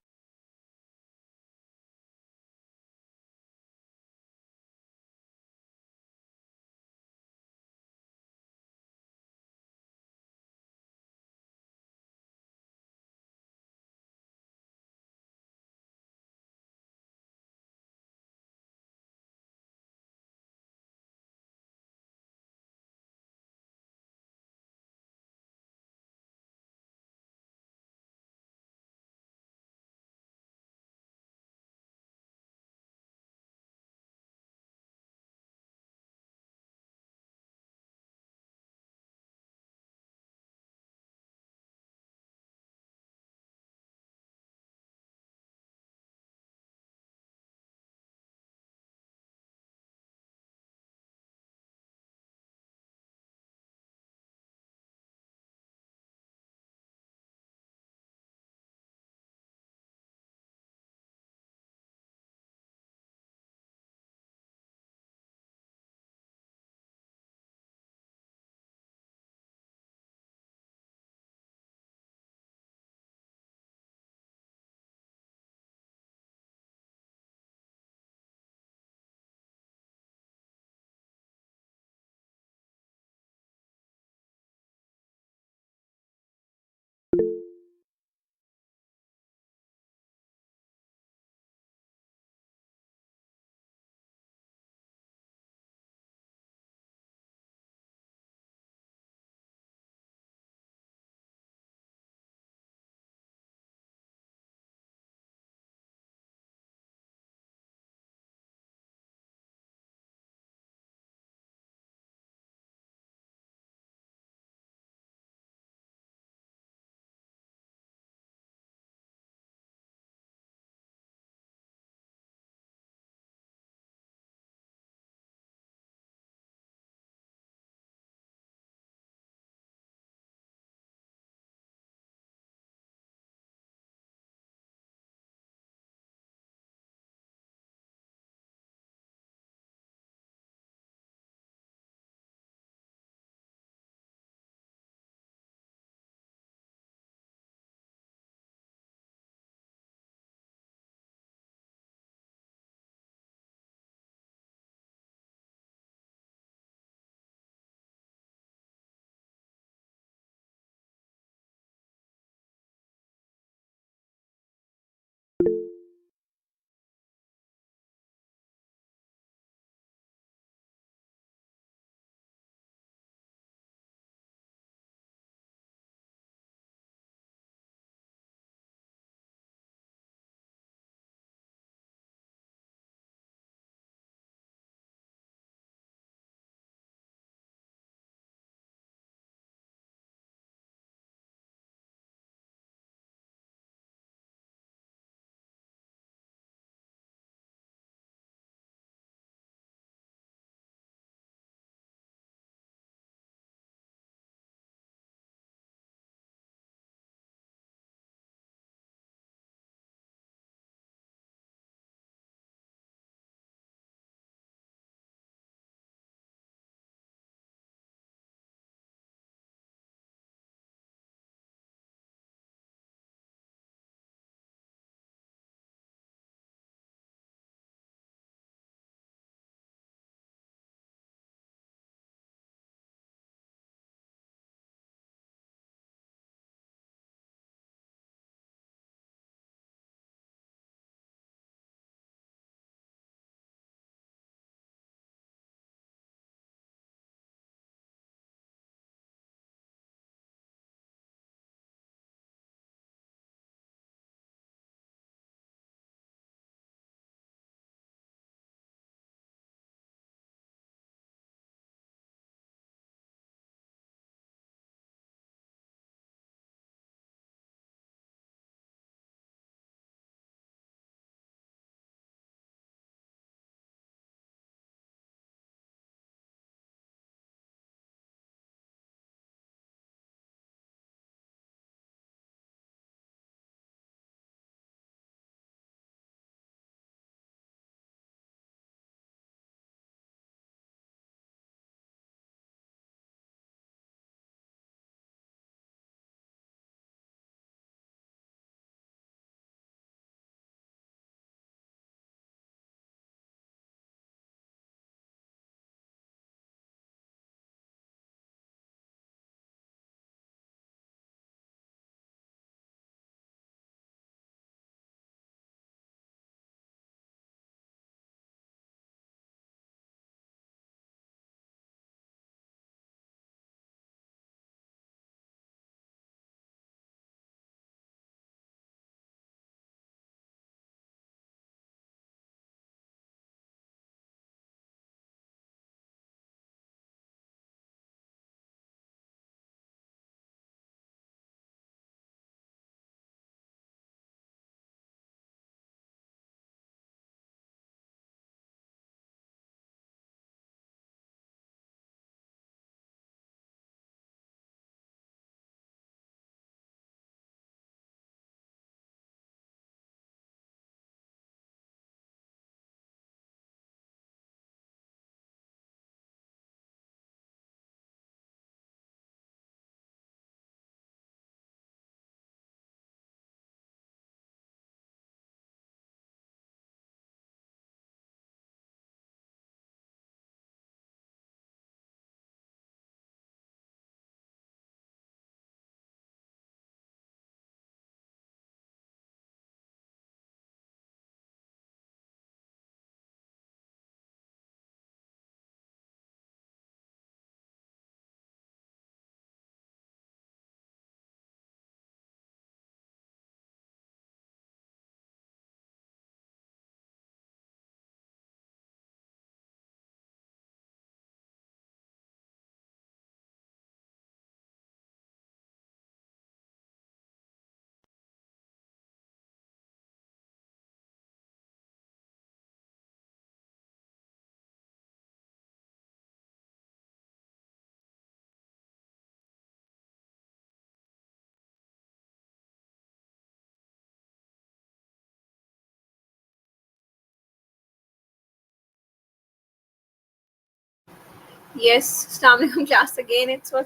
Yes, starting from class again, it's for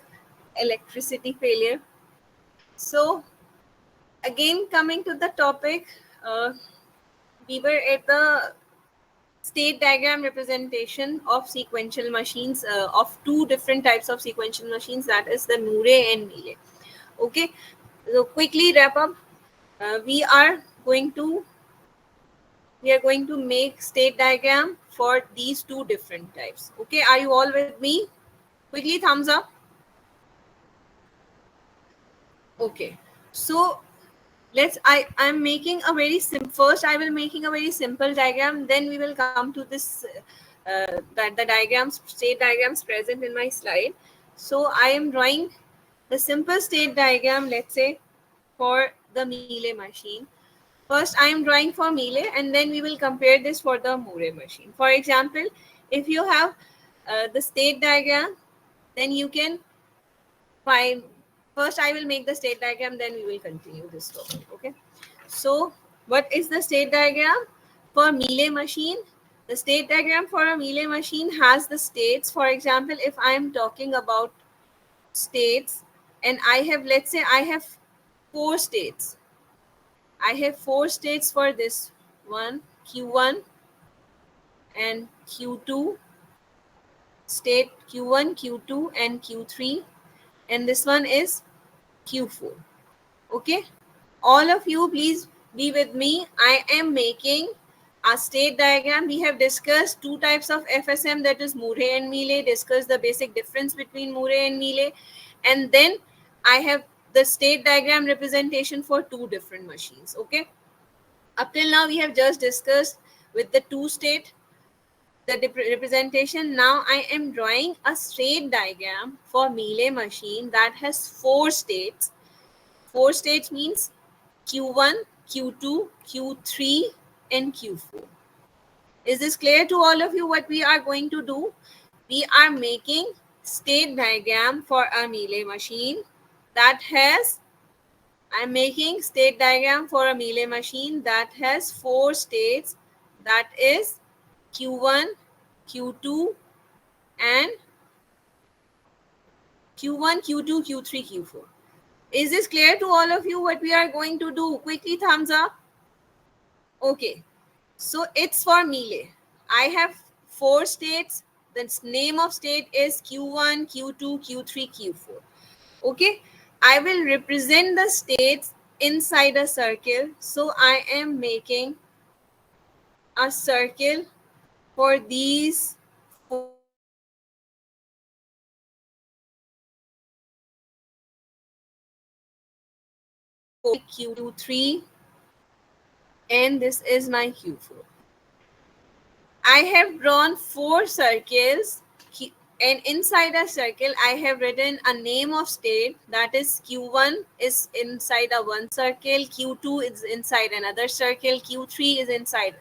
electricity failure. So, again, coming to the topic, uh, we were at the state diagram representation of sequential machines, of two different types of sequential machines, that is the Murray and Mealy. Okay, so quickly wrap up. Uh, we are going to we are going to make state diagram for these two different types. Okay, are you all with me? Quickly thumbs up. Okay, so I'm making a very first I will making a very simple diagram, then we will come to this that the diagrams, state diagrams present in my slide. So I am drawing the simple state diagram, let's say, for the Mealy machine. First I am drawing for Mealy, and then we will compare this for the Murray machine. For example, if you have the state diagram, then you can find, first I will make the state diagram, then we will continue this topic. Okay, so what is the state diagram for Mealy machine? The state diagram for a Mealy machine has the states. For example, if I am talking about states, and I have, let's say I have four states. I have four states for this one, Q1 and Q2, state Q1, Q2 and Q3, and this one is Q4. Okay, all of you please be with me. I am making a state diagram. We have discussed two types of FSM, that is Murray and Mealy, discussed the basic difference between Murray and Mealy, and then I have the state diagram representation for two different machines. Okay, up till now we have just discussed with the two state the representation. Now I am drawing a state diagram for Mealy machine that has four states. Four states means Q1, Q2, Q3, and Q4. Is this clear to all of you what we are going to do? We are making state diagram for a Mealy machine that has, I'm making state diagram for a Mealy machine that has four states, that is Q1, Q2, and Q1, Q2, Q3, Q4. Is this clear to all of you what we are going to do? Quickly thumbs up. Okay, so it's for Mealy. I have four states. The name of state is Q1, Q2, Q3, Q4. Okay, I will represent the states inside a circle. So I am making a circle for these four states. This is my Q3 and this is my Q4. I have drawn four circles, and inside a circle I have written a name of state, that is Q1 is inside a one circle, Q2 is inside another circle, Q3 is inside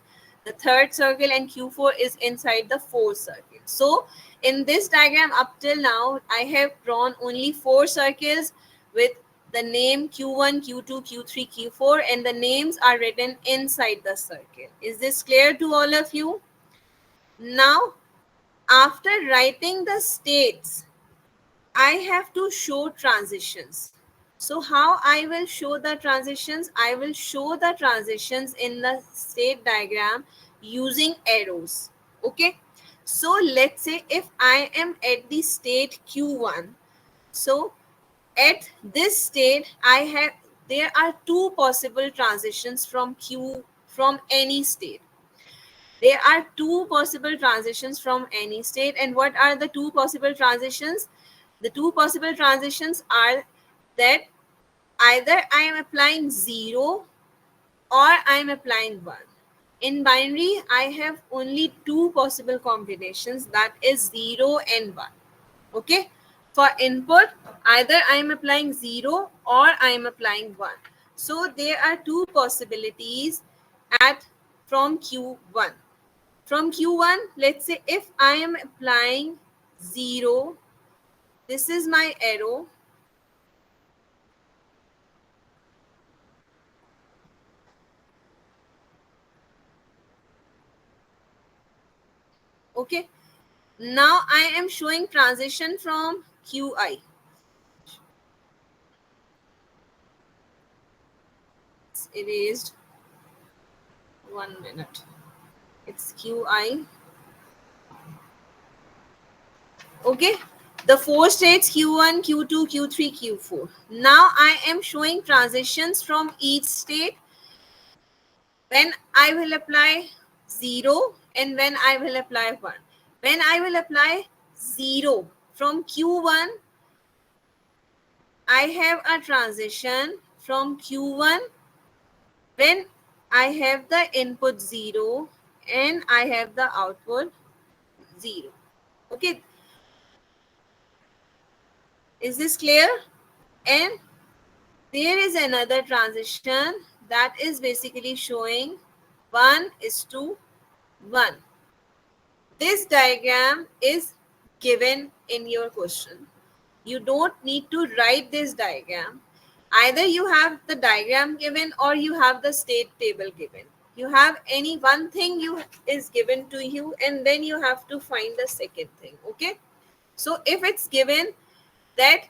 the third circle, and Q4 is inside the fourth circle. So in this diagram up till now I have drawn only four circles with the name Q1, Q2, Q3, Q4, and the names are written inside the circle. Is this clear to all of you? Now, after writing the states, I have to show transitions. So how I will show the transitions? I will show the transitions in the state diagram using arrows. Okay. So let's say if I am at the state Q1, so at this state there are two possible transitions from any state. There are two possible transitions from any state. And what are the two possible transitions? The two possible transitions are that either I am applying 0 or I am applying 1. In binary, I have only two possible combinations, that is 0 and 1. Okay. For input, either I am applying 0 or I am applying 1. So there are two possibilities at from Q1. From Q1, let's say if I am applying 0, this is my arrow. Okay. Now I am showing transition from QI. It's erased. 1 minute. It's QI. Okay. The four states Q1, Q2, Q3, Q4. Now I am showing transitions from each state when I will apply 0 and when I will apply 1. When I will apply 0 from Q1, I have a transition from Q1 when I have the input 0 and I have the output 0. Okay, is this clear? And there is another transition that is basically showing 1:1. This diagram is given in your question. You don't need to write this diagram. Either you have the diagram given or you have the state table given. You have any one thing you is given to you and then you have to find the second thing. Okay. So if it's given that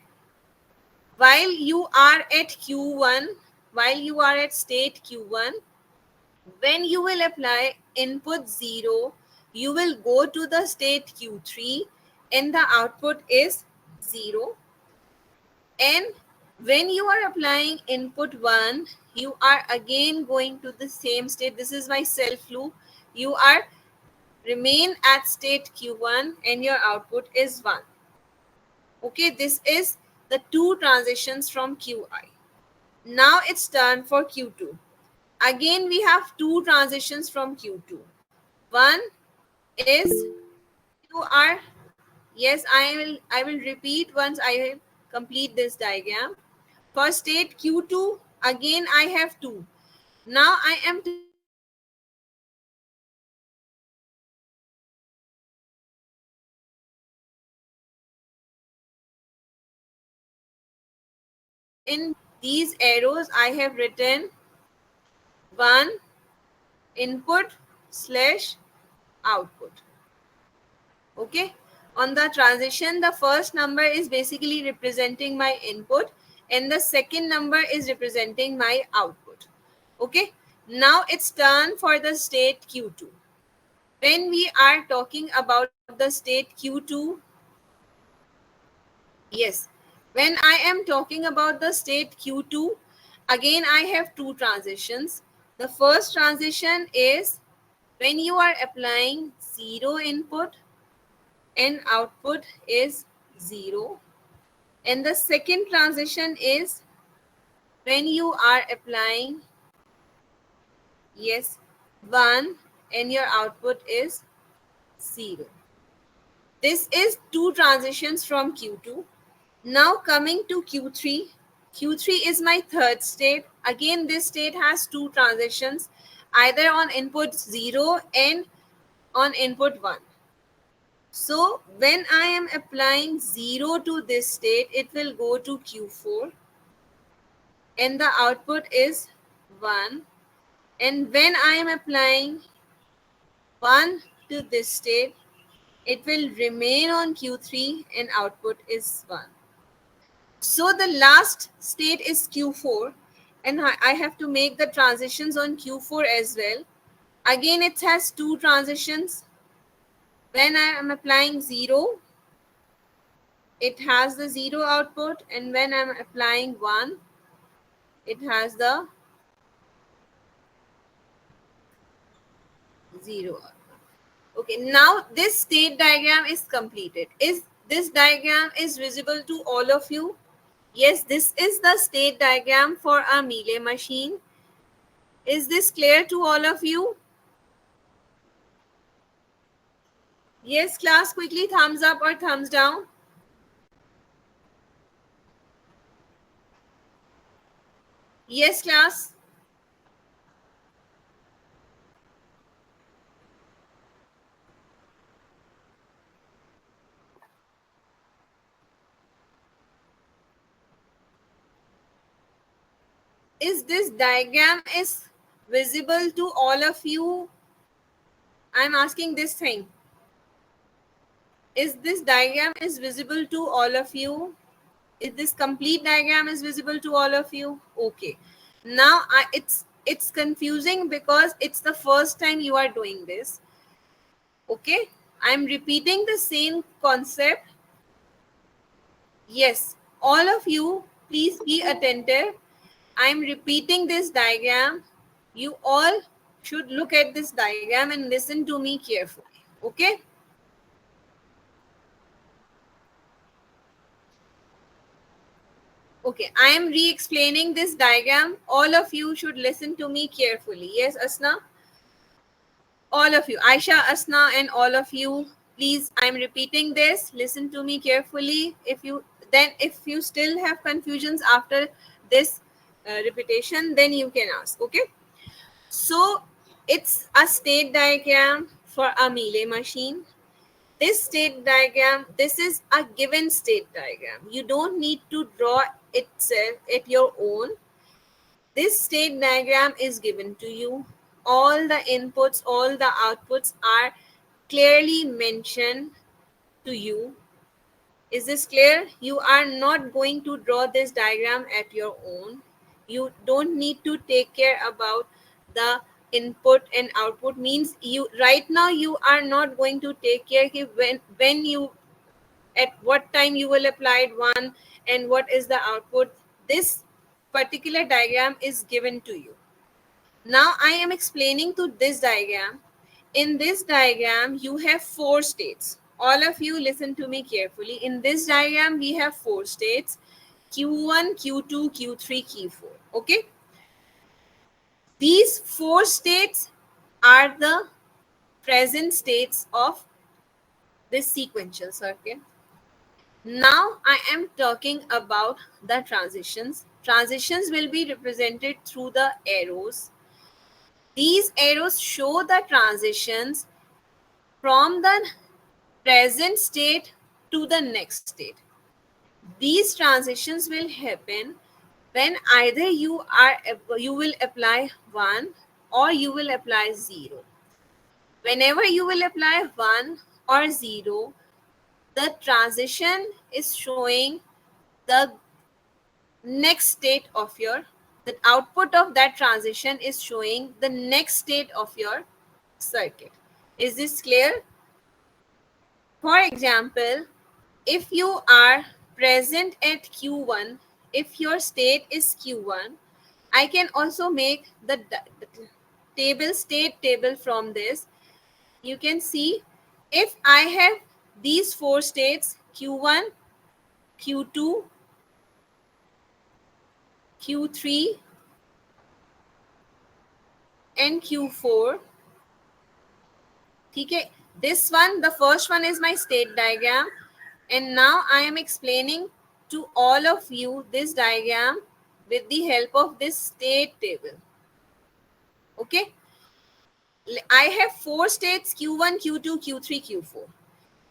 while you are at Q1, while you are at state Q1, when you will apply input 0, you will go to the state Q3 and the output is 0. And when you are applying input 1, you are again going to the same state. This is my self loop. You are remain at state Q1 and your output is 1. Okay, this is the two transitions from QI. Now it's turn for Q2. Again, we have two transitions from Q2. One is you are, yes, I will repeat once I complete this diagram. For state Q2, again I have two. Now I am turning from Q2 to Q3. In these arrows, I have written 1 input slash output. Okay. On the transition, the first number is basically representing my input and the second number is representing my output. Okay. Now it's turn for the state Q2. When we are talking about the state Q2, yes, when I am talking about the state Q2, again I have two transitions. The first transition is when you are applying 0 input and output is 0. And the second transition is when you are applying, yes, 1 and your output is 0. This is two transitions from Q2. Now coming to Q3. Q3 is my third state. Again, this state has two transitions, either on input 0 and on input 1. So when I am applying 0 to this state, it will go to Q4 and the output is 1. And when I am applying 1 to this state, it will remain on Q3 and output is 1. So the last state is Q4 and I have to make the transitions on Q4 as well. Again, it has two transitions. When I am applying 0, it has the 0 output, and when I'm applying 1, it has the 0 output. Okay, now this state diagram is completed. Is this diagram is visible to all of you? Yes, this is the state diagram for a Mealy machine. Is this clear to all of you? Yes, class, quickly thumbs up or thumbs down. Yes, class. Is this diagram is visible to all of you? I'm asking this thing. Is this diagram is visible to all of you? Is this complete diagram is visible to all of you? Okay. Now it's confusing because it's the first time you are doing this. Okay, I'm repeating the same concept. Yes, all of you, please be attentive. I'm repeating this diagram. You all should look at this diagram and listen to me carefully. Okay? Okay, I am re-explaining this diagram. All of you should listen to me carefully. Yes, Asna? All of you, Aisha, Asna, and all of you, please, I'm repeating this. Listen to me carefully. If you still have confusions after this repetition, then you can ask. Okay. So it's a state diagram for a Mealy machine. This state diagram, this is a given state diagram. You don't need to draw itself at your own. This state diagram is given to you. All the inputs, all the outputs are clearly mentioned to you. Is this clear? You are not going to draw this diagram at your own. You don't need to take care about the input and output. Means you right now you are not going to take care when you at what time you will apply one and what is the output. This particular diagram is given to you. Now I am explaining to this diagram. In this diagram, you have four states. All of you listen to me carefully. In this diagram, we have four states: Q1, Q2, Q3, Q4. Okay? These four states are the present states of this sequential circuit. Now I am talking about the transitions. Transitions will be represented through the arrows. These arrows show the transitions from the present state to the next state. These transitions will happen when either you will apply 1 or you will apply 0. Whenever you will apply 1 or 0, the transition is showing the next state of your, the output of that transition is showing the next state of your circuit. Is this clear? For example, if you are present at Q1, if your state is Q1, I can also make the state table from this. You can see if I have these four states, Q1, Q2, Q3, and Q4. Okay, this one, the first one is my state diagram, and now I am explaining to all of you this diagram with the help of this state table. Okay, I have four states: Q1, Q2, Q3, Q4.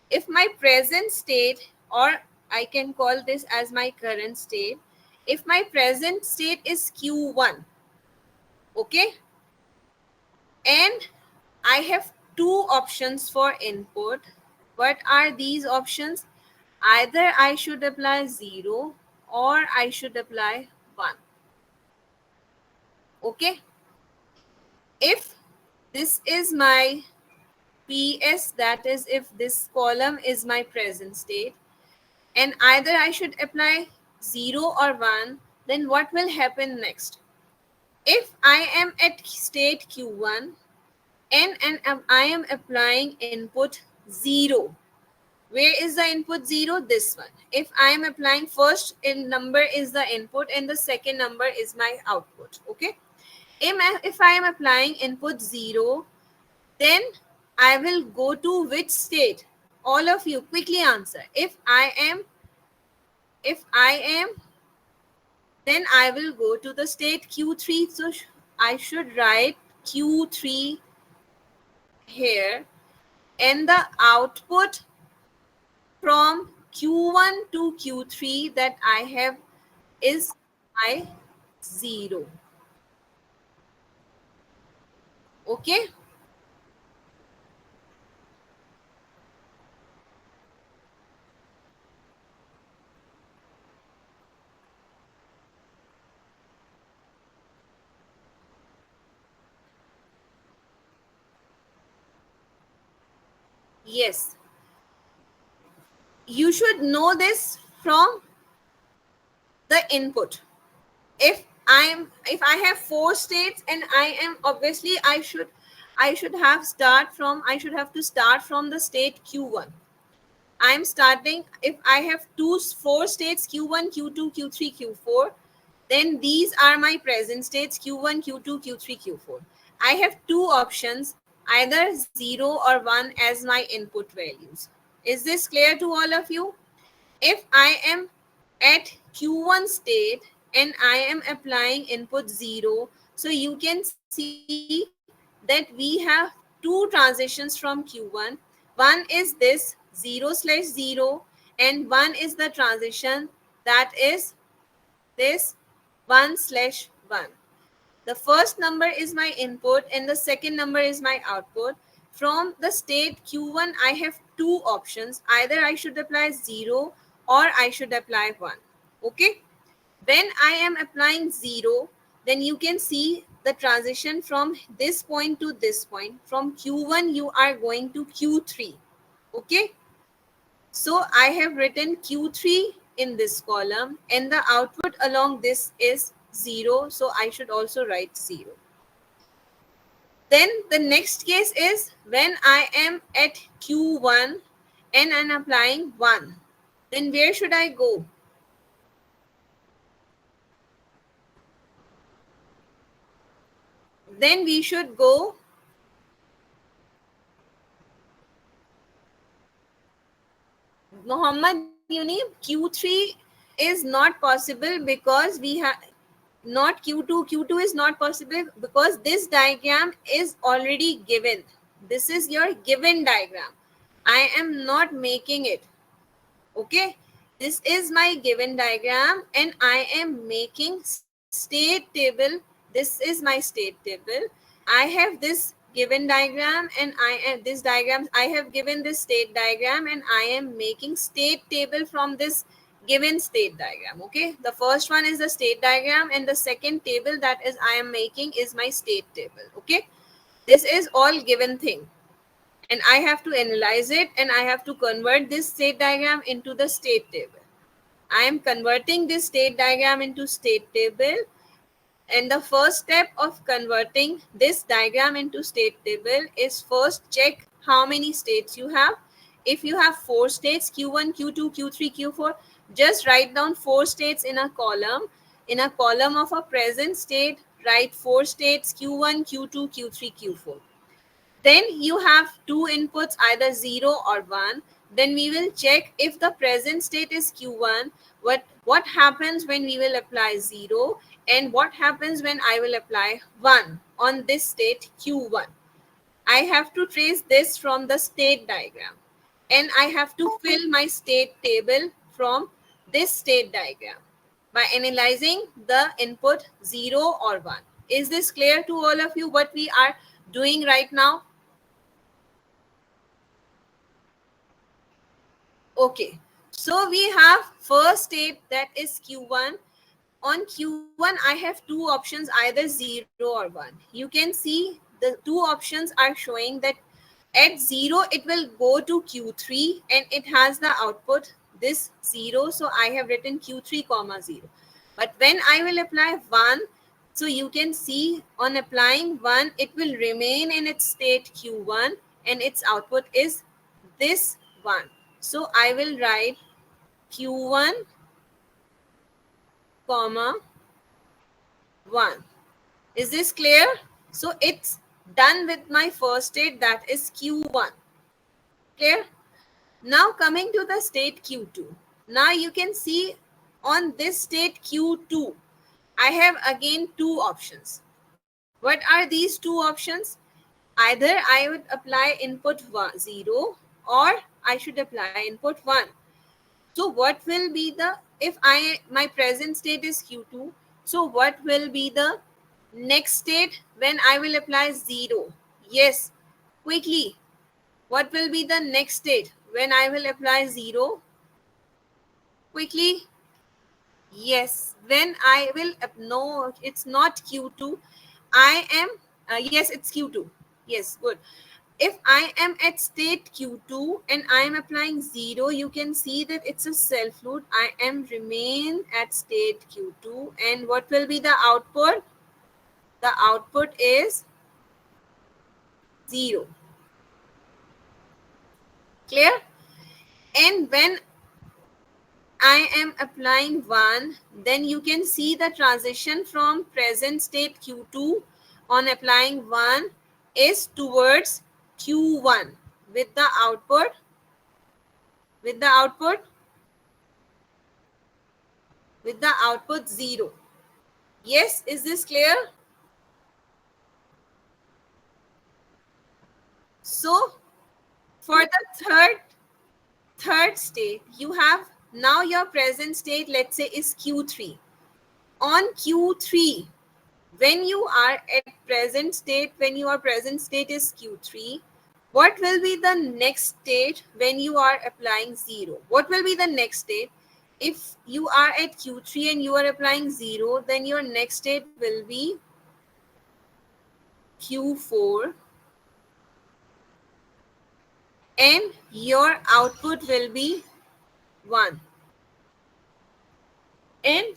If my present state, or I can call this as my current state, if my present state is Q1, okay, and I have two options for input. What are these options? Either I should apply 0 or I should apply 1. Okay. If this is my PS, that is if this column is my present state, and either I should apply 0 or 1, then what will happen next? If I am at state Q1 and I am applying input 0, where is the input 0? This one. If I am applying first in number is the input and the second number is my output. Okay. If I am applying input 0, then I will go to which state? All of you quickly answer. If I am, then I will go to the state Q3. So I should write Q3 here, and the output from Q1 to Q3 that I have is I 0. Okay. Yes, you should know this from the input. If I have four states, and I am obviously I should have to start from the state q1. I'm starting, if I have four states, q1, q2, q3, q4, then these are my present states, q1, q2, q3, q4. I have two options, either 0 or 1 as my input values. Is this clear to all of you? If I am at q1 state and I am applying input 0, so you can see that we have two transitions from q1. One is this 0/0, and one is the transition that is this 1/1. The first number is my input and the second number is my output. From the state q1, I have two options. Either I should apply 0 or I should apply 1. Okay. When I am applying 0, then you can see the transition from this point to this point. From q1, you are going to q3. Okay. So I have written q3 in this column, and the output along this is 0. So I should also write 0. Then the next case is when I am at q1 and I'm applying 1. Then where should I go? Then we should go, Muhammad Unib, q3 is not possible because we have not q2. Q2 is not possible because this diagram is already given. This is your given diagram. I am not making it. Okay, this is my given diagram and I am making state table. This is my state table. I have this given diagram and I am this diagram. I have given this state diagram and I am making state table from this given state diagram. Okay, the first one is the state diagram and the second table that is I am making is my state table. Okay, this is all given thing, and I have to analyze it and I have to convert this state diagram into the state table. I am converting this state diagram into state table, and the first step of converting this diagram into state table is first check how many states you have. If you have four states, q1, q2, q3, q4, just write down four states in a column. In a column of a present state, write four states, q1, q2, q3, q4. Then you have two inputs, either 0 or 1. Then we will check if the present state is q1, what happens when we will apply 0, and what happens when I will apply 1 on this state q1. I have to trace this from the state diagram, and I have to fill my state table from this state diagram by analyzing the input 0 or 1. Is this clear to all of you what we are doing right now? Okay, so we have first state that is q1. On q1, I have two options, either 0 or 1. You can see the two options are showing that at 0 it will go to q3 and it has the output this 0. So I have written q3 comma 0. But when I will apply 1, so you can see on applying 1, it will remain in its state q1 and its output is this 1. So I will write q1 comma 1. Is this clear? So it's done with my first state, that is q1. Clear? Now coming to the state q2. Now you can see on this state q2, I have again two options. What are these two options? Either I would apply input 0 or I should apply input 1. So what will be the, if my present state is q2, so what will be the next state when I will apply 0? Yes, quickly. What will be the next state when I will apply 0? Quickly. Yes, when I will, no, it's not q2. I am, yes, it's q2. Yes, good. If I am at state Q2 and I am applying 0, you can see that it's a self loop. I am remain at state Q2, and what will be the output? The output is 0. Clear? And when I am applying 1, then you can see the transition from present state Q2 on applying 1 is towards Q1 with the output, with the output, with the output 0. Yes, is this clear? So for the third state, you have now your present state, let's say, is Q3. On Q3, when you are at present state, when your present state is Q3, what will be the next state when you are applying 0? What will be the next state? If you are at Q3 and you are applying 0, then your next state will be Q4, and your output will be 1. And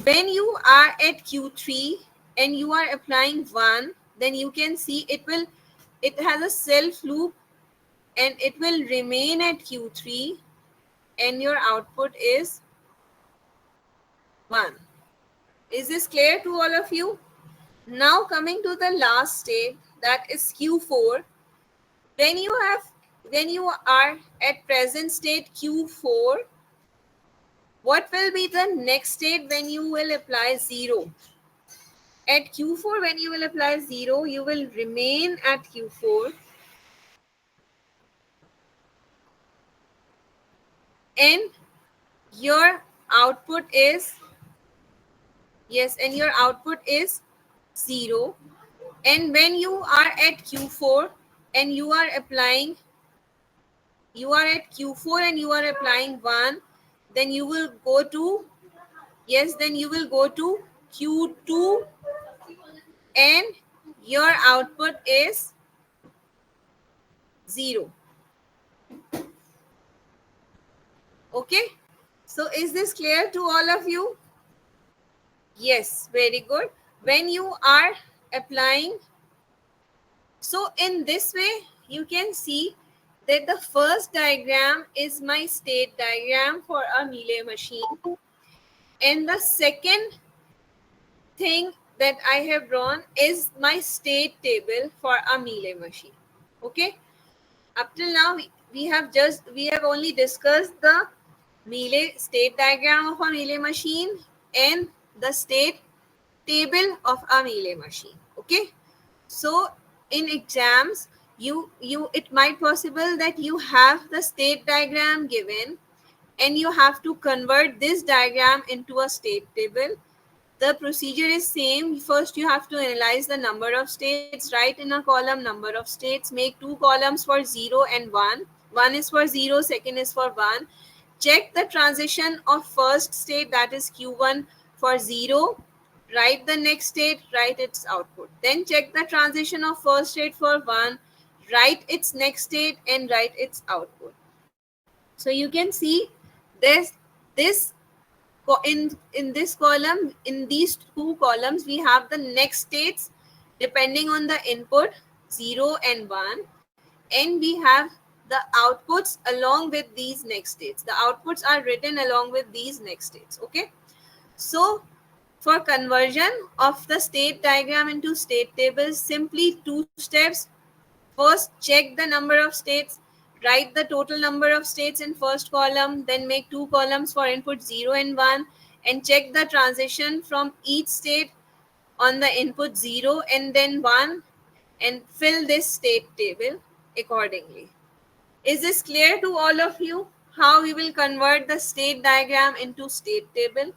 when you are at Q3 and you are applying 1, then you can see it has a self loop and it will remain at Q3, and your output is 1. Is this clear to all of you? Now coming to the last state, that is Q4. When you are at present state Q4, what will be the next state when you will apply 0? At Q4, when you will apply 0, you will remain at Q4, and your output is, yes, and your output is 0. And when you are at Q4 and you are applying, you are at Q4 and you are applying 1, then you will go to, yes, then you will go to Q2 and your output is 0. Okay, so is this clear to all of you? Yes, very good. When you are applying, so in this way you can see that the first diagram is my state diagram for a Mealy machine, and the second thing that I have drawn is my state table for a Mealy machine. Okay, up till now we have only discussed the Mealy state diagram of a Mealy machine and the state table of a Mealy machine. Okay, so in exams you it might possible that you have the state diagram given and you have to convert this diagram into a state table. The procedure is same. First you have to analyze the number of states, write in a column number of states, make 2 columns for 0 and 1. One is for 0, second is for 1. Check the transition of first state, that is Q1, for 0. Write the next state, write its output. Then check the transition of first state for 1, write its next state and write its output. So you can see this in this column, in these 2 columns, we have the next states depending on the input 0 and 1, and we have the outputs along with these next states. The outputs are written along with these next states. Okay, so for conversion of the state diagram into state tables, simply 2 steps. First, check the number of states, write the total number of states in first column, then make 2 columns for input 0 and 1, and check the transition from each state on the input 0 and then 1, and fill this state table accordingly. Is this clear to all of you? How we will convert the state diagram into state table?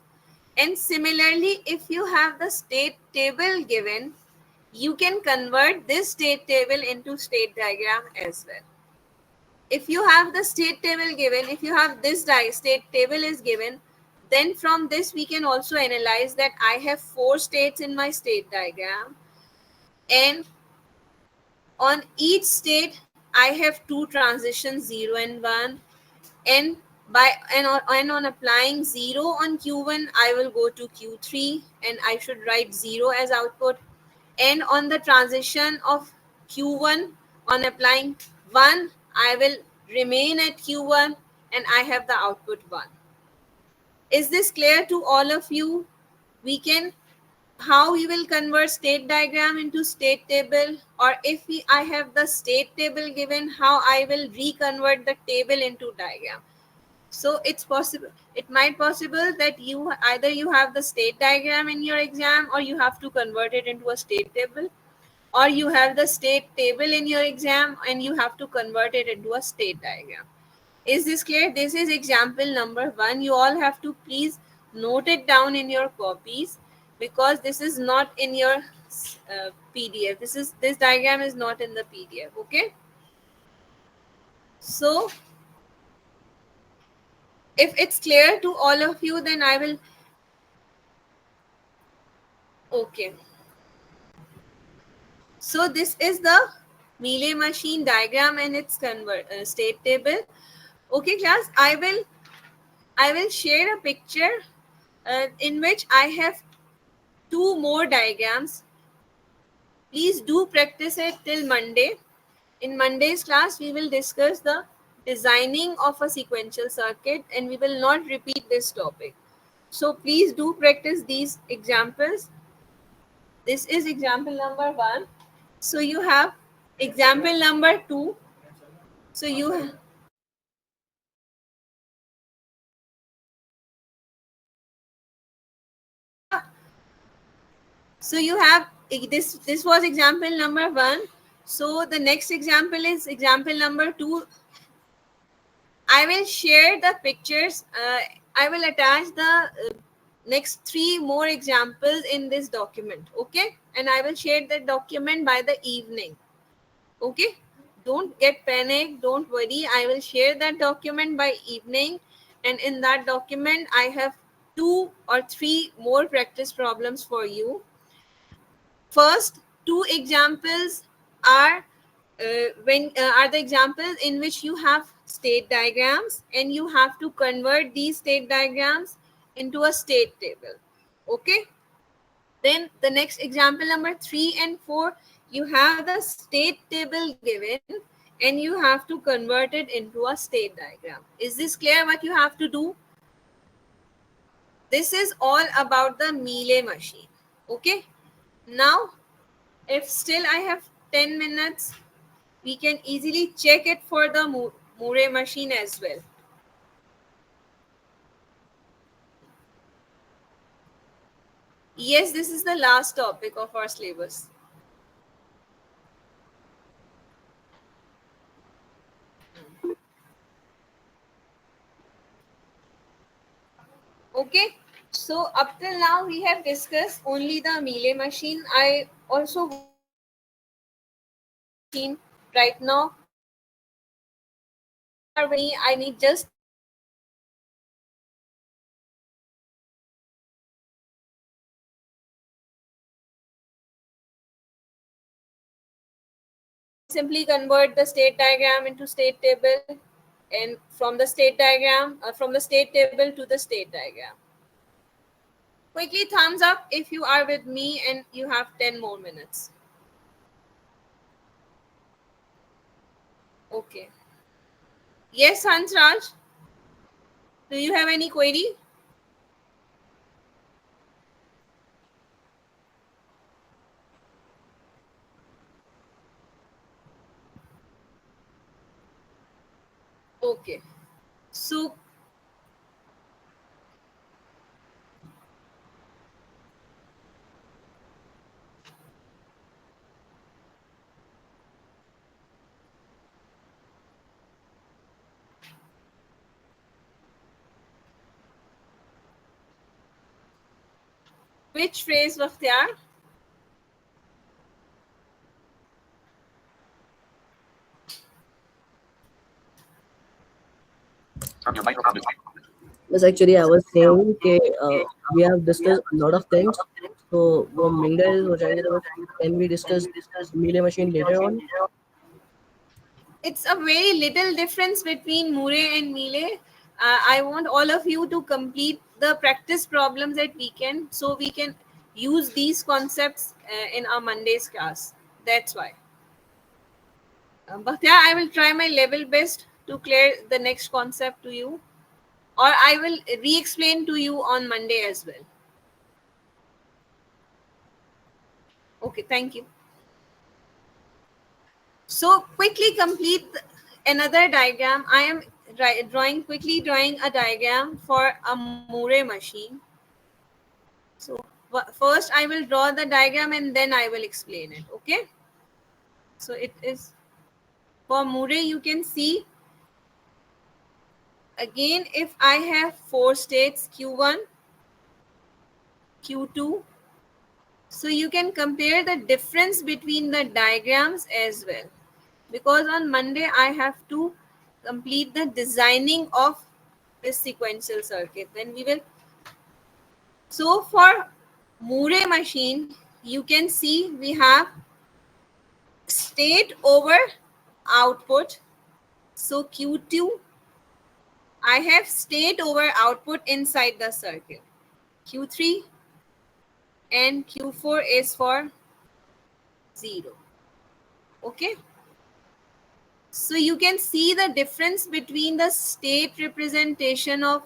And similarly, if you have the state table given, you can convert this state table into state diagram as well. If you have the state table given, if you have this state table is given, then from this we can also analyze that I have 4 states in my state diagram, and On each state I have two transitions, 0 and 1, and on applying 0 on q1 I will go to q3 and I should write 0 as output, and on the transition of q1 on applying 1 I will remain at q1 and I have the output 1. Is this clear to all of you? We can, how we will convert state diagram into state table, or if I have the state table given, how I will reconvert the table into diagram. So it's possible, it might possible that you either you have the state diagram in your exam or you have to convert it into a state table, or you have the state table in your exam and you have to convert it into a state diagram. Is this clear? This is example number 1. You all have to please note it down in your copies, because this is not in your PDF. This diagram is not in the PDF. Okay. So if it's clear to all of you, then I will. Okay. So this is the Mealy machine diagram and its state table. Okay, class. I will share a picture in which I have 2 more diagrams. Please do practice it till Monday. In Monday's class, we will discuss the designing of a sequential circuit and we will not repeat this topic. So please do practice these examples. This is example number 1. So you have example number 2. So you have this was example number 1. So the next example is example number 2. I will share the pictures. I will attach the next 3 more examples in this document. Okay, and I will share that document by the evening. Okay, don't get panic, don't worry. I will share that document by evening, and in that document I have 2 or 3 more practice problems for you. First 2 examples are are the examples in which you have state diagrams and you have to convert these state diagrams into a state table. Okay, then the next example number 3 and 4, you have the state table given and you have to convert it into a state diagram. Is this clear what you have to do? This is all about the Mealy machine. Okay, now if still I have 10 minutes, we can easily check it for the Murray machine as well. Yes, this is the last topic of our syllabus. Okay, so up till now we have discussed only the Mealy machine. I also want to discuss the Murray machine right now. If you are with me, I need just 10 minutes. I will simply convert the state diagram into state table, and from the state diagram, from the state table to the state diagram. Quickly thumbs up if you are with me and you have 10 more minutes. Okay. Yes, Hansraj, do you have any query? Okay. So which phrase, Vakhtiar? Yes, actually, I was saying कि we have discussed a lot of things. So वो Mingle हो जाएंगे तो can we discuss Mealy machine later on? it's a very little difference between Mure and Mealy. I want all of you to complete the practice problems at weekend so we can use these concepts in our Monday's class. That's why. But yeah, I will try my level best to clear the next concept to you, or I will re-explain to you on Monday as well. Okay, thank you. So quickly complete another diagram. I am drawing a diagram for a Mure machine. So first I will draw the diagram and then I will explain it. Okay. So it is for Mure. You can see again if I have four states Q1, Q2. So you can compare the difference between the diagrams as well. Because on Monday I have to complete the designing of this sequential circuit. Then we will. So for Mure machine, you can see we have state over output. So Q2, I have state over output inside the circuit. Q3 and Q4 is for 0. Okay. So you can see the difference between the state representation of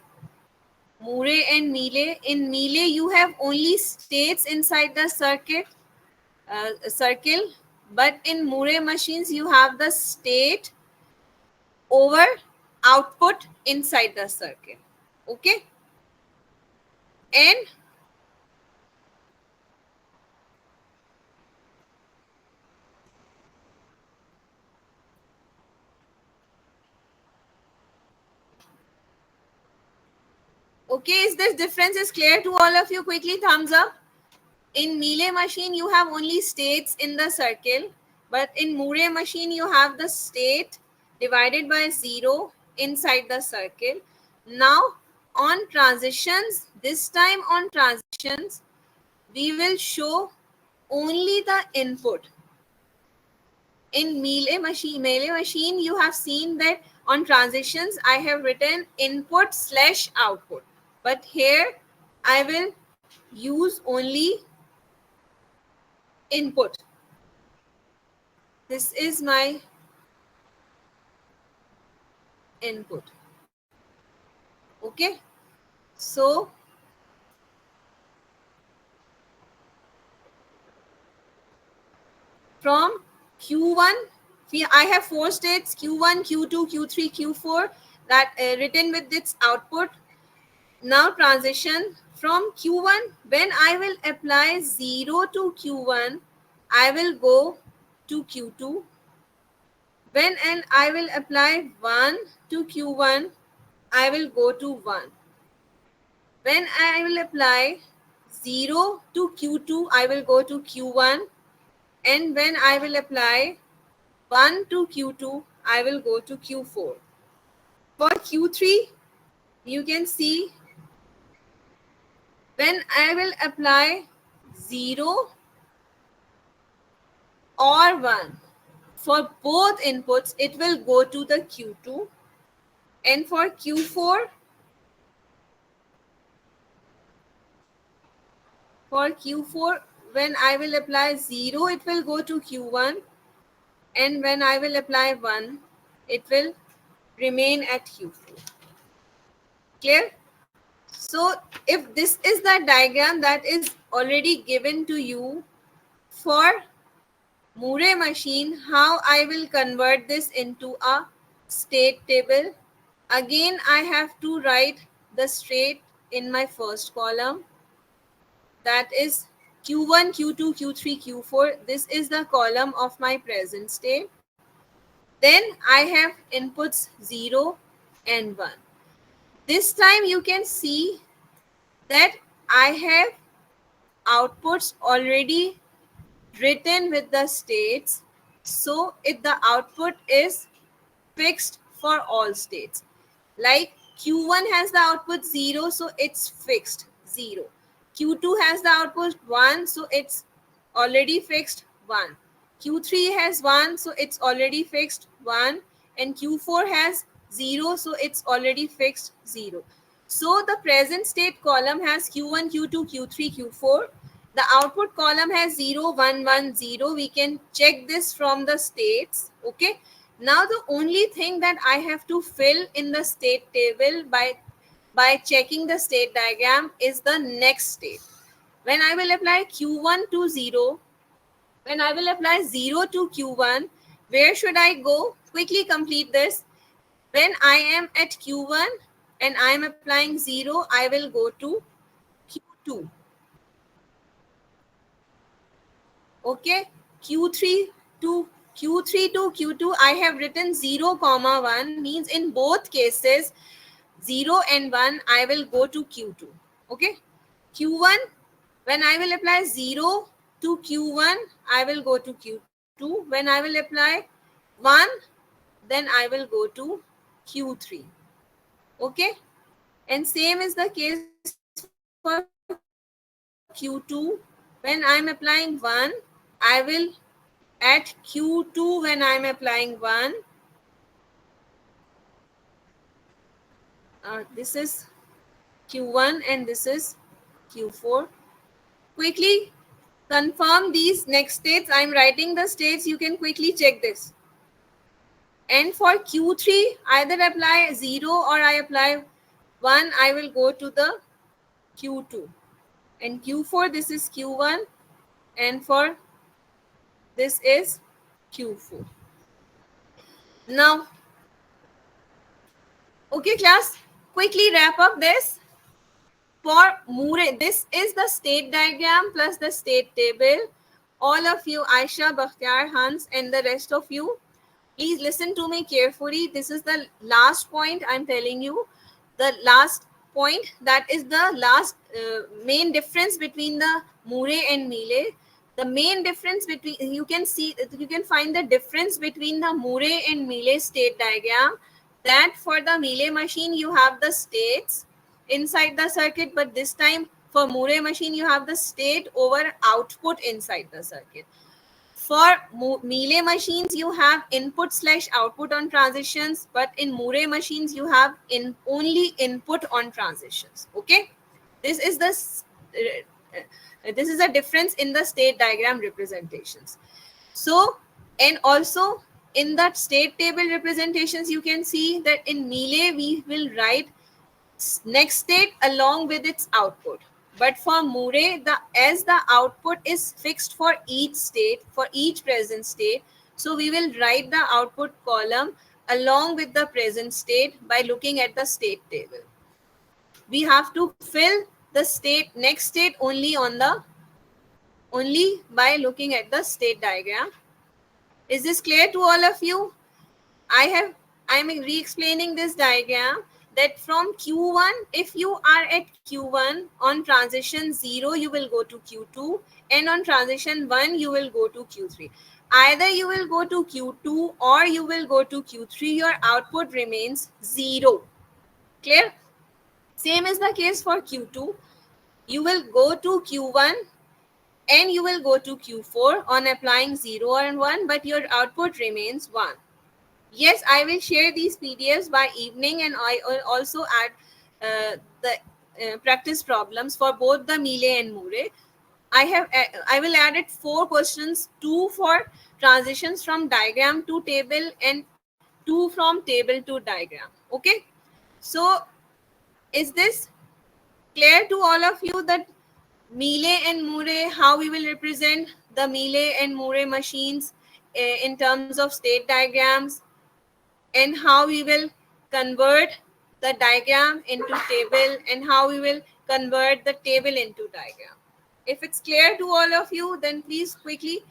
Mure and Mealy. In Mealy, you have only states inside the circle, but in Mure machines, you have the state over output inside the circle. Okay, and okay, is this difference is clear to all of you? Quickly, thumbs up. In Mealy machine, you have only states in the circle, but in Mure machine, you have the state divided by 0 inside the circle. Now, on transitions, this time on transitions, we will show only the input. In Mealy machine, you have seen that on transitions, I have written input slash output. But here, I will use only input. This is my input. Okay. So from Q1, I have four states Q1, Q2, Q3, Q4 that written with its output. Now transition from Q1, when I will apply 0 to Q1, I will go to Q2. When and I will apply 1 to Q1, I will go to 1. When I will apply 0 to Q2, I will go to Q1. And when I will apply 1 to Q2, I will go to Q4. For Q3, you can see when I will apply 0 or 1 for both inputs, it will go to the Q2. And for Q4, when I will apply 0, it will go to Q1. And when I will apply 1, it will remain at Q4. Clear? So if this is the diagram that is already given to you for Mure machine, how I will convert this into a state table. Again, I have to write the state in my first column. That is Q1, Q2, Q3, Q4. This is the column of my present state. Then I have inputs 0 and 1. This time you can see that I have outputs already written with the states. So if the output is fixed for all states, like Q1 has the output 0, so it's fixed 0. Q2 has the output 1, so it's already fixed 1. Q3 has 1, so it's already fixed 1, and Q4 has 0, so it's already fixed 0. So the present state column has Q1, Q2, Q3, Q4. The output column has 0, 1, 1, 0. We can check this from the states. Okay. Now the only thing that I have to fill in the state table by checking the state diagram is the next state. When I will apply Q1 to 0, when I will apply 0 to Q1, where should I go? Quickly complete this. When I am at Q1 and I am applying 0, I will go to Q2. Okay, Q3 to Q3 to Q2, I have written 0, comma 1, means in both cases 0 and 1, I will go to Q2. Okay, Q1, when I will apply 0 to Q1, I will go to Q2. When I will apply 1, then I will go to Q3. Okay, and same is the case for Q2. When I'm applying 1, I will at Q2, when I'm applying 1, this is Q1 and this is Q4. Quickly confirm these next states. I'm writing the states. You can quickly check this. And for Q3, either apply 0 or I apply 1. I will go to the Q2. And Q4, this is Q1. And for this is Q4. Now, okay, class, quickly wrap up this. For Murray, this is the state diagram plus the state table. All of you, Aisha, Bakhtiar, Hans, and the rest of you, please listen to me carefully. This is the last point I'm telling you. The last point, that is the last main difference between the Murray and Mealy. The main difference between, you can find the difference between the Murray and Mealy state diagram, that for the Mealy machine, you have the states inside the circuit, but this time for Murray machine, you have the state over output inside the circuit. For Mealy machines, you have input / output on transitions, but in Murray machines, you have only input on transitions. Okay, this is a difference in the state diagram representations. So, and also in that state table representations, you can see that in Mealy we will write next state along with its output. But for Murray, as the output is fixed for each state, for each present state, so we will write the output column along with the present state by looking at the state table. We have to fill the next state only by looking at the state diagram. Is this clear to all of you? I'm re-explaining this diagram, that from Q1, if you are at Q1 on transition 0, you will go to Q2, and on transition 1, you will go to Q3. Either you will go to Q2 or you will go to Q3, your output remains 0. Clear? Same is the case for Q2. You will go to Q1 and you will go to Q4 on applying 0 and 1, but your output remains 1. Yes, I will share these PDFs by evening, and I will also add the practice problems for both the Mealy and Murray. I will add it 4 questions, 2 for transitions from diagram to table and 2 from table to diagram. Okay, so is this clear to all of you that Mealy and Murray, how we will represent the Mealy and Murray machines in terms of state diagrams, and how we will convert the diagram into table, and how we will convert the table into diagram? If it's clear to all of you, then please quickly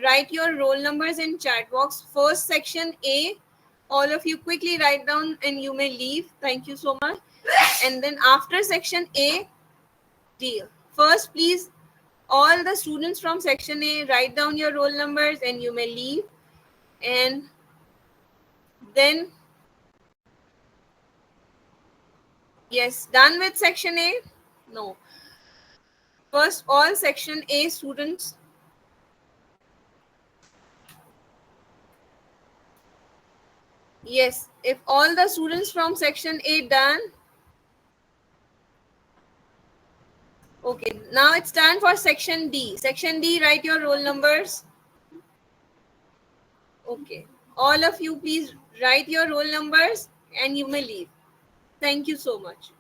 write your roll numbers in chat box. First section A, all of you quickly write down and you may leave. Thank you so much. And then after section A, D. First, please, all the students from section A, write down your roll numbers and you may leave. And then, yes, done with section A? No. First, all section A students. Yes, if all the students from section A done. Okay, now it's time for section D. Section D, write your roll numbers. Okay, all of you please write your roll numbers and you may leave. Thank you so much.